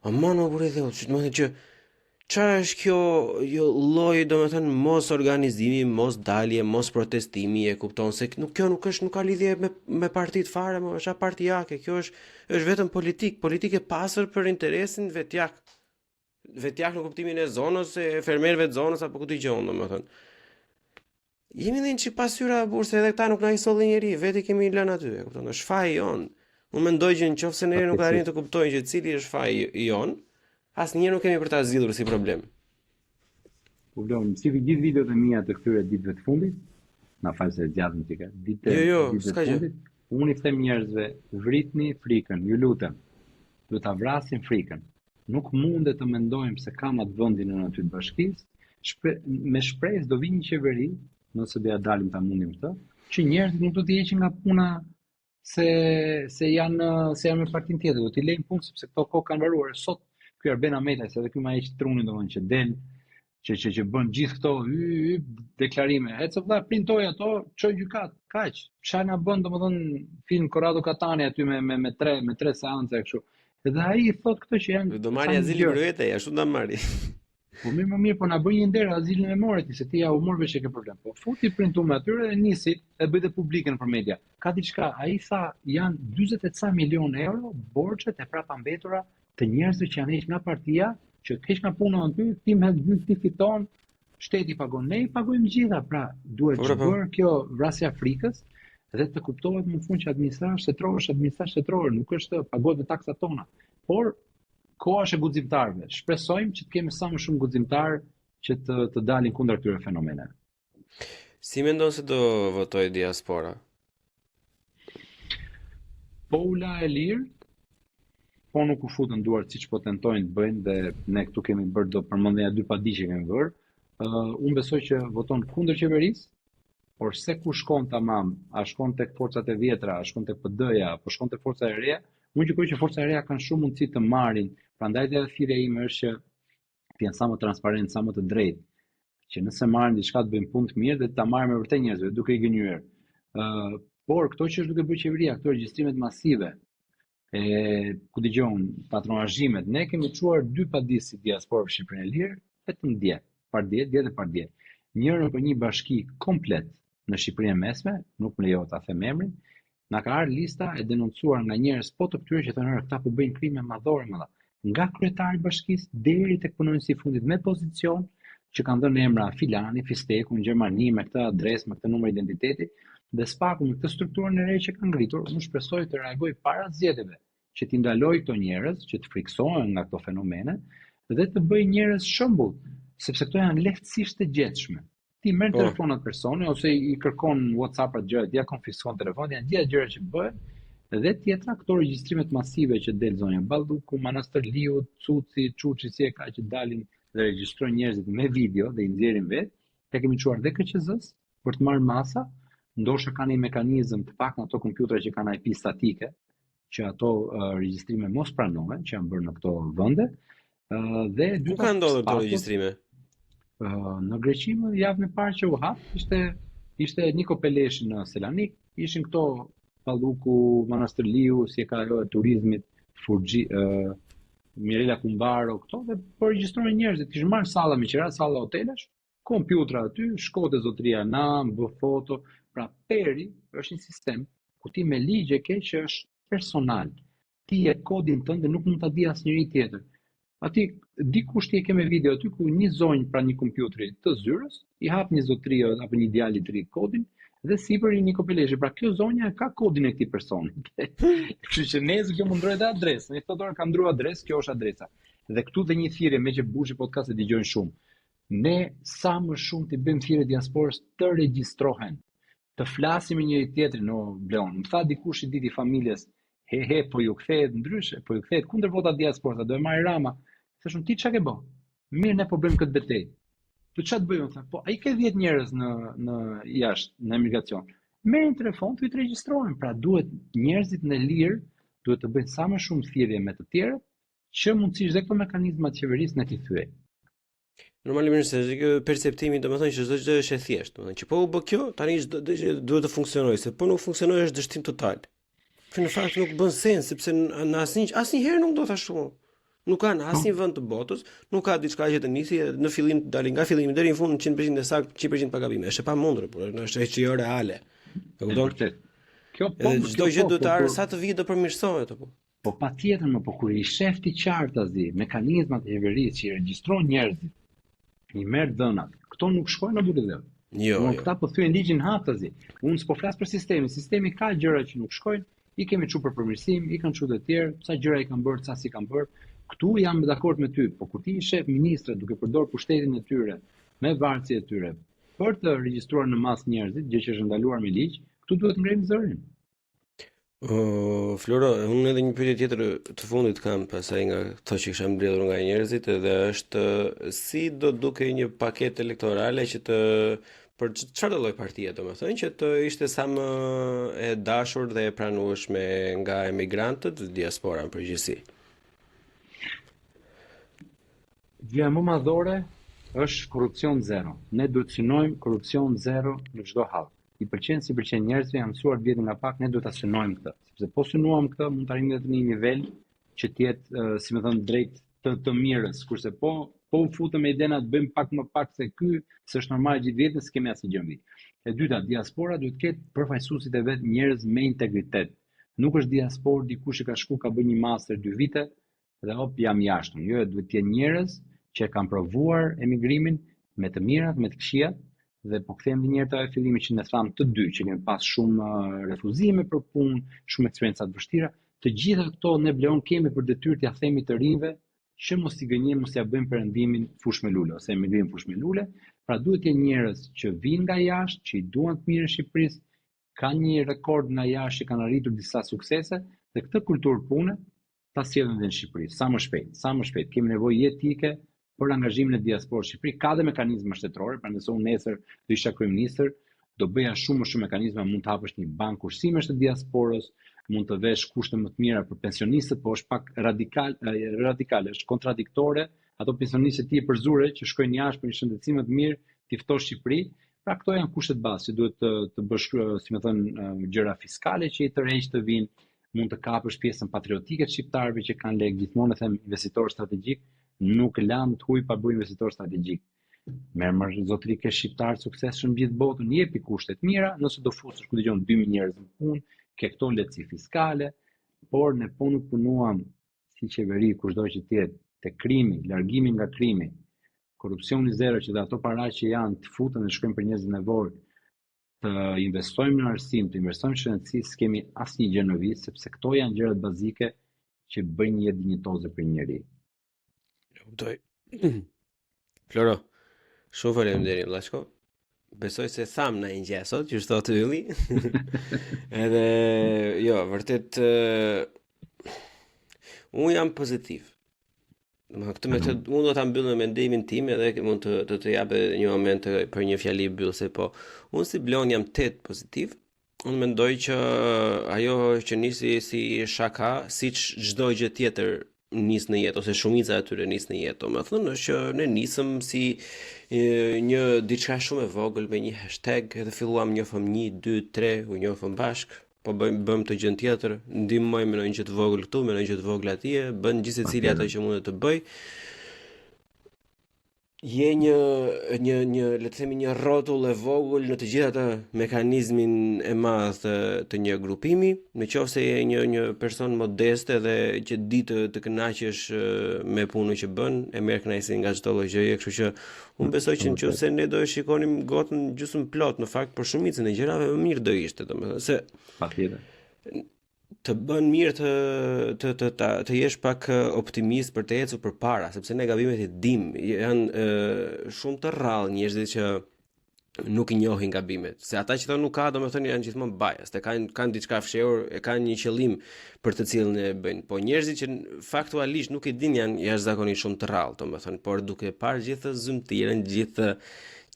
A mano buridot, që domethënë që çfarë është kjo lloj domethënë mos organizimi, mos dalje, mos protestimi, e kupton se kjo nuk ka lidhje me partitë fare, më është partijake, kjo është vetëm politikë e pasur për interesin vetjak. Vetjak në kuptimin e zonës, e fermerëve të zonës apo ku dëgjon domethënë. Jemi dhe një çik pasyra burse edhe këta nuk na I solli njeri, vetë kemi lënë aty, e kupton, është faji jon. Unë mendoj që nëse ne nuk arrin të kuptojnë që cili është faji jon, asnjëherë nuk kemi për ta zgjidhur si problem. Si gjithë videot e mia të këtyre ditëve të fundit, na fal se zgjatëm tika. Ditëve të fundit, unë I them njerëzve, vritni frikën, ju lutem. Duhet ta vrasin frikën. Nuk mundet të mendojmë se kam atë vendin në aty të bashkisë, me shpresë do vinë një qeveri, nëse do ja dalim ta mundim këtë, që njerëzit nuk do të heqin nga puna se janë me partinë tjetër, do t'i lejnë punë sepse këto kohë kanë varuar. Sot ky Arben Ahmeta, se edhe ky ma heq trunin domethënë që del, që bën gjithë këto deklarime. Ecë vëlla, printoj ato, çoj gjykat, kaq. Çfarë na bën domethënë film Corrado Catania aty me tre seance kështu. Edhe ai i thot këto që janë Do marrë azili projete, ashtu nda marri. Po mirë, po na bëj një nder azilin e morët, se ti ja u mor vesh e ke problem. Po futi printu me atyre dhe nisi e bëjtë publike nëpër media. Ka diçka, ai tha janë 40 e ca milion euro borxhet e prapambetura të njerëzve që janë heq nga partia, që të heq nga puna aty, ti me ti fiton, shteti pagon, ne i pagojmë gjitha, pra duhet të bërë kjo vrasja Afrikës dhe të kuptohet në fund që administrash shtetëror, nuk është pagohet me taksat tona. Por koha është e guximtarëve. Shpresojmë që të kemi sa më shumë guximtarë që të dalin kundër këtyre fenomeneve. Si mendon se do votoj diaspora? Po ula e lirë, po nuk u futën duart siç po tentojnë të bëjnë dhe ne këtu kemi bërë do përmendja dy padi që kemi bërë. Unë besoj që voton kundër qeverisë, por se ku shkon tamam, a shkon tek forcat e vjetra, a shkon tek PD-ja, apo shkon tek forca e reja, unë gjykoj që forca e reja kanë shumë mundësi të marrin. Prandaj edhe thirrja ime është që të jenë sa më transparent, sa më të drejtë, që nëse marrin diçka të bëjnë punë të mirë dhe ta marrin me vërtet njerëzve, duke i gënyer. Por këto që është duke bërë qeveria, këto regjistrimet masive, ku dëgjon patronazhimet, ne kemi çuar dy padisi diasporë në Shqipërinë e Lirë, vetëm dje dhe pardje. Njërën për një bashki komplet në Shqipërinë e Mesme, nuk më lejohet ta them emrin, na ka ardhur lista e denoncuar nga njerëz po të këtyre që thonë këta po bëjnë krime madhore mëdha. Nga kryetari i bashkisë deri tek punonjësi i fundit me pozicion që kanë dhënë emra Filani, Fisteku në Gjermani me këtë adresë, me këtë numër identiteti, dhe SPAK-u me këtë strukturën e re që kanë ngritur, unë shpresoj të reagoj para zgjedhjeve, që t'i ndaloj këto njerëz që të friksohen nga këto fenomene dhe të bëj njerëz shembull, sepse këto janë lehtësisht të gjetshme. Ti merr telefonat personi ose i kërkon WhatsApp-at gjërat, ja konfiskon telefonin, janë gjithë gjëra që bëhen. Dhe tjetra këto regjistrimet masive që del zonja Balluku, Manastërliu, Cuci, Çuçi si e ka që dalin dhe regjistrojnë njerëzit me video dhe i nxjerrin vetë, te kemi çuar dhe KQZ-s për të marrë masa, ndoshta kanë një mekanizëm të pak në ato kompjutere që kanë IP statike, që ato regjistrime mos pranohen, që janë bërë në këto vende. Dhe ku kanë ndodhur këto regjistrime? Në Greqi javën e parë që u hap, ishte Niko Peleshi në Selanik, ishin këto Balluku, Manastërliu, si e ka ajo e turizmit, Furxhi, Mirela Kumbaro, këto dhe po regjistrojnë njerëzit, kishin marrë salla me qira, salla hotelesh, kompjutra aty, shkote zotria nam, bë foto, pra peri është një sistem ku ti me ligj e ke që është personal. Ti e kodin tënd dhe nuk mund ta di asnjëri tjetër. Aty dikush ti e ke me video aty ku një zonjë pra një kompjuteri të zyrës i hap një zotëri apo një djalë i ri kodin dhe sipër i Niko Peleshi. Pra kjo zonja ka kodin e këtij personi. Kështu që nesër kjo mund ndrojë edhe adresën. Ne thotë ka ndruar adresë, kjo është adresa. Dhe këtu dhe një thirrje me që Bushi podcast e dëgjojnë shumë. Ne sa më shumë të bëjmë thirrje diasporës të regjistrohen, të flasim me njëri tjetrin, no Bleon. Më tha dikush i diti familjes, he, po ju kthehet ndryshe, po ju kthehet kundër vota diasporës, do e marrë Rama. Thashun ti çka ke bë? Mirë, ne po bëjmë këtë betejë. Po ç'a të bëjmë? Tha, po ai ke 10 njerëz në jashtë, në emigracion. Merrin telefon, ty të regjistrohen. Pra duhet njerëzit në lirë, duhet të bëjnë sa më shumë thirrje me të tjerët, që mundësisht dhe këto mekanizma të qeverisë në t'i thyej. Normalisht se kjo perceptimi domethënë që çdo gjë është e thjeshtë, domethënë që po u bë kjo, tani duhet të funksionojë, se po nuk funksionojë është dështim total. Që në fakt nuk bën sens, sepse në asnjëherë nuk do ta shoh. Nuk kanë asnjë vend të botës, nuk ka diçka që të nisi në fillim të dalin nga fillimi deri në fund 100% e saktë, 100% pa gabime. Është e pamundur, por është jo reale. E kupton? Kjo po çdo gjë duhet të sa të vijë do përmirësohet apo. Po patjetër më po kur i shef ti qartë azi, mekanizmat e qeverisë që i regjistron njerëzit, i merr dhënat. Këto nuk shkojnë në burrë. Jo. Këta po thyen ligjin hatazi. Unë s'po flas për sistemin. Sistemi ka gjëra që nuk shkojnë, i kemi çu për përmirësim, i kanë çu të tjerë, sa gjëra i kanë bërë, sa si kanë bërë. Këtu jam dakord me ty, po kur ti i shef ministrat duke përdorur pushtetin e tyre, me varësi e tyre, për të regjistruar në masë njerëzit, gjë që është ndaluar me ligj, këtu duhet ngrejmë zërin. Floro, unë edhe një pyetje tjetër të fundit kam pasaj nga këto që kisha mbledhur nga njerëzit, dhe është si do duke një paketë elektorale që të për çfarë lloj partie domethënë që të ishte sa më e dashur dhe e pranueshme nga emigrantët dhe diaspora në përgjithësi. Gjëja më madhore është korrupsion zero. Ne duhet të synojmë korrupsion zero në çdo hall. I pëlqen si pëlqen njerëzve, jam mësuar vjetin nga pak, ne duhet ta synojmë këtë. Sepse po synuam këtë, mund të arrijmë në një nivel që të jetë, si më thënë, drejt të mirës, kurse po u futëm me idena të bëjmë pak më pak se ky, se është normal gjithë vjetën, s'kemi asnjë gjë mbi. E dyta, diaspora duhet të ketë përfaqësuesit e vet njerëz me integritet. Nuk është diaspor dikush që ka shku ka bërë një master 2 vite dhe hop jam jashtë. Jo, duhet të jenë njerëz që kanë provuar emigrimin me të mirat, me të këqijat, dhe po kthehem një herë te fillimi që ne tham të dy, që kemi pas shumë refuzime për punë, shumë eksperienca të vështira. Të gjitha këto ne bleon kemi për detyrë t'ia themi të rinjve që mos i gënjejmë, mos ja bëjmë perëndimin fush me lule ose emigrim fush me lule. Pra duhet të jenë njerëz që vinë nga jashtë, që i duan të mirë Shqipërisë, kanë një rekord nga jashtë që kanë arritur disa suksese dhe këtë kulturë pune ta sjellin edhe në Shqipëri sa më shpejt. Kemi nevojë jetike për angazhimin e diasporës në Shqipëri, ka dhe mekanizma shtetërore, prandaj unë nesër do isha kryeministër, do bëja shumë mekanizma, mund të hapësh një bankë kursimesh të diasporës, mund të vesh kushte më të mira për pensionistët, po është pak radikale, është kontradiktore, ato pensionistë të përzure që shkojnë jashtë për një shëndetësim më të mirë, t'i ftosh Shqipëri. Pra këto janë kushtet bazë që duhet të bësh, si më thënë, gjëra fiskale që i tërheq të vinë, mund të kapësh pjesën patriotike të shqiptarëve që kanë lekë, gjithmonë them investitor strategjik, nuk lan të huaj pa bërë investitor strategjik. Merr zotëri ke shqiptar suksesshëm gjithë botën, jepi kushtet mira, nëse do futesh ku dëgjon 2000 njerëz në punë, ke këto lehtësi fiskale, por ne po nuk punuam si qeveri kushdo që të jetë te krimi, largimi nga krimi, korrupsioni zero, që dhe ato para që janë të futen dhe shkojnë për njerëz të nevojë, të investojmë në arsim, të investojmë në shëndetësi, s'kemi asnjë gjë në vit, sepse këto janë gjërat bazike që bëjnë një jetë dinjitoze për një njeri. Kuptoj. Floro, shumë faleminderit vllazko. Besoj se tham në një gjë sot, që thotë Ylli. Edhe jo, vërtet unë jam pozitiv. Këtë metodë unë do ta mbyll me mendimin tim edhe mund të jap një moment për një fjali mbyllëse, po unë si Blon jam 8 pozitiv. Unë mendoj që ajo që nisi si shaka, siç çdo gjë tjetër nis në jetë, ose shumica e tyre nis në jetë. Më thënë është që ne nisëm si një diçka shumë e vogël me një hashtag, edhe filluam njohëm 1, 2, 3, u njohëm bashk. Po bëjmë të gjën tjetër, ndihmojmë në një gjë të vogël këtu, me në një gjë të vogël atje, bën gjithsecili ato që mundet të bëj. Je një le të themi një rrotull e vogël në të gjithë ato mekanizmin e madh të një grupimi, nëse je një person modest dhe që di të kënaqesh me punën që bën, e merr kënaqësi nga çdo lloj gjëje, kështu që unë besoj që nëse ne do e shikonim gotën gjysmë plot, në fakt për shumicën e gjërave më mirë do ishte, domethënë se patjetër të bën mirë të jesh pak optimist për të ecur përpara, sepse ne gabimet i dim, janë shumë të rrallë njerëzit që nuk i njohin gabimet. Se ata që thonë nuk ka, domethënë janë gjithmonë bias, kanë diçka fshehur, e kanë një qëllim për të cilën e bëjnë. Po njerëzit që faktualisht nuk e din janë jashtëzakonisht shumë të rrallë, domethënë, por duke parë gjithë zymtirën, gjithë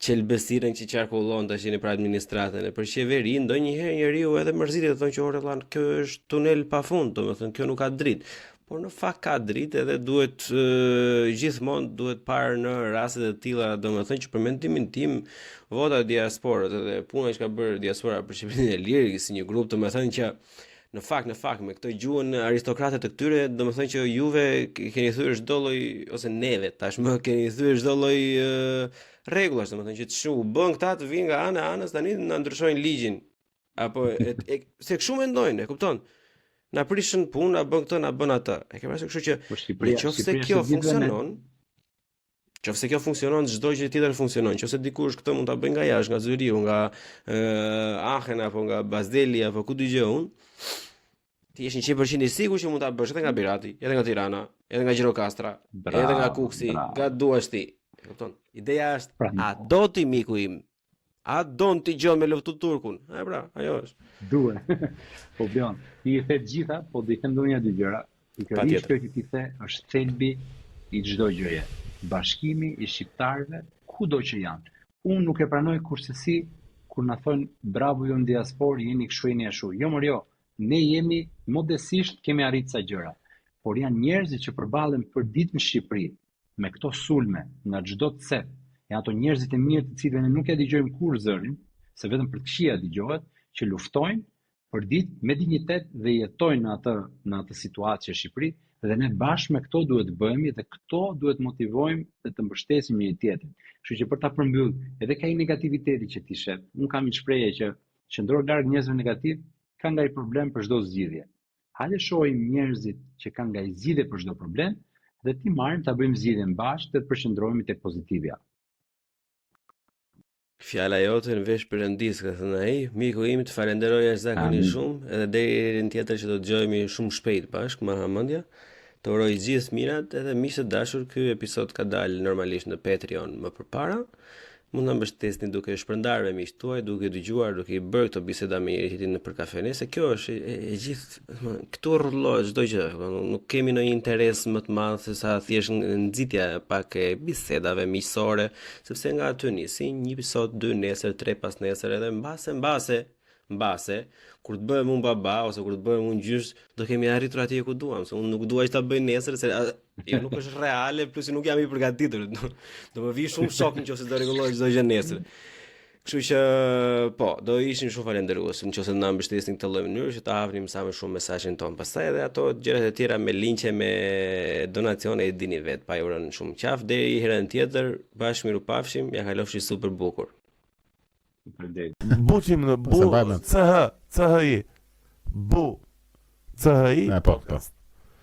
qelbesiren që qarkullon tash në për administratën e për qeveri, ndonjëherë njeriu edhe mërzitet të thonë që ore vëlla, kjo është tunel pafund, domethënë kjo nuk ka dritë. Por në fakt ka dritë edhe duhet gjithmonë duhet parë në raste të tilla, domethënë që për mendimin tim vota e diasporës edhe puna që ka bërë diaspora për Shqipërinë e lirë si një grup, domethënë që në fakt me këtë gjuhën aristokrate të këtyre, domethënë që juve keni thyer çdo lloj, ose neve tashmë keni thyer çdo lloj rregullash, domethënë që çu bën këta të vinë nga ana e anës tani na ndryshojnë ligjin. Apo se kështu mendojnë, e kupton? Na prishën punë, na bën këtë, na bën atë. E ke parasysh, kështu që nëse kjo funksionon, nëse kjo funksionon, çdo gjë tjetër funksionon. Nëse dikush këtë mund ta bëj nga jashtë, nga Zyriu, nga Aachen apo nga Bazdeli apo ku dëgjoj unë, ti je 100% i sigurt që mund ta bësh edhe nga Birati, edhe nga Tirana, edhe nga Gjirokastra, edhe nga Kuksi, nga duash ti. E kupton? Ideja është, a do ti miku im? A don ti gjë me luftu turkun? E pra, ajo është. Duhet. Po Blion, ti i the të gjitha, po do i them ndonjëra dy gjëra. Pikërisht kjo që ti the është thelbi i çdo gjëje. Bashkimi i shqiptarëve kudo që janë. Unë nuk e pranoj kurse kur na thon bravo ju në diasporë, jeni kështu jeni ashtu. Jo më jo. Ne jemi modestisht kemi arrit sa gjëra. Por janë njerëzit që përballen për ditë në Shqipëri me këto sulme nga çdo cep. E ato njerëzit e mirë të cilëve ne nuk ja dëgjojmë kur zërin, se vetëm për të këqija dëgjohet, që luftojnë për ditë me dinjitet dhe jetojnë në atë situatë që Shqipëri Dhe ne bashkë me këto duhet bëhemi dhe këto duhet motivojmë dhe të mbështesim njëri tjetrin. Kështu që për ta përmbyll, edhe ka i negativiteti që ti shef. Unë kam një shprehje që qëndro larg njerëzve negativ, ka nga i problem për çdo zgjidhje. Hajde shohim njerëzit që kanë nga i zgjidhje për çdo problem dhe ti marrim ta bëjmë zgjidhjen bashkë dhe të përqendrohemi tek pozitivja. Fjala jote në vesh perëndis, ka thënë ai. Miku im, të falenderoj jashtëzakonisht shumë, edhe deri në tjetër që do të dëgjojmë shumë shpejt bashkë, ma hamendja. Të uroj gjithë mirat, edhe miq të dashur, ky episod ka dalë normalisht në Patreon më përpara. Mund ta mbështesni duke shpërndarë me miqtë tuaj, duke dëgjuar, duke i bërë këto biseda me njëri në përkafene, se kjo është e gjithë, këtu rrollohet çdo gjë. Nuk kemi ndonjë interes më të madh se sa thjesht nxitja pak e bisedave miqësore, sepse nga aty nisin një episod, 2 nesër, 3 pas nesër, edhe mbase, kur të bëhem unë baba ose kur të bëhem unë gjysh, do kemi arritur atje ku duam, se unë nuk dua që ta bëj nesër, se jo nuk është reale, plus nuk jam i përgatitur. Do më vi shumë shok nëse do rregullohet çdo gjë nesër. Kështu që po, do ishim shumë falendërues nëse na mbështesnin këtë lloj mënyrë që të hapnim sa më shumë mesazhin ton. Pastaj edhe ato gjërat e tjera me linqe, me donacione, e dini vet, pa urën shumë qaf. Deri herën tjetër, bashkë miru pafshim, ja kalofshi super bukur. Buqim në bu, CHI, bu, CHI podcast.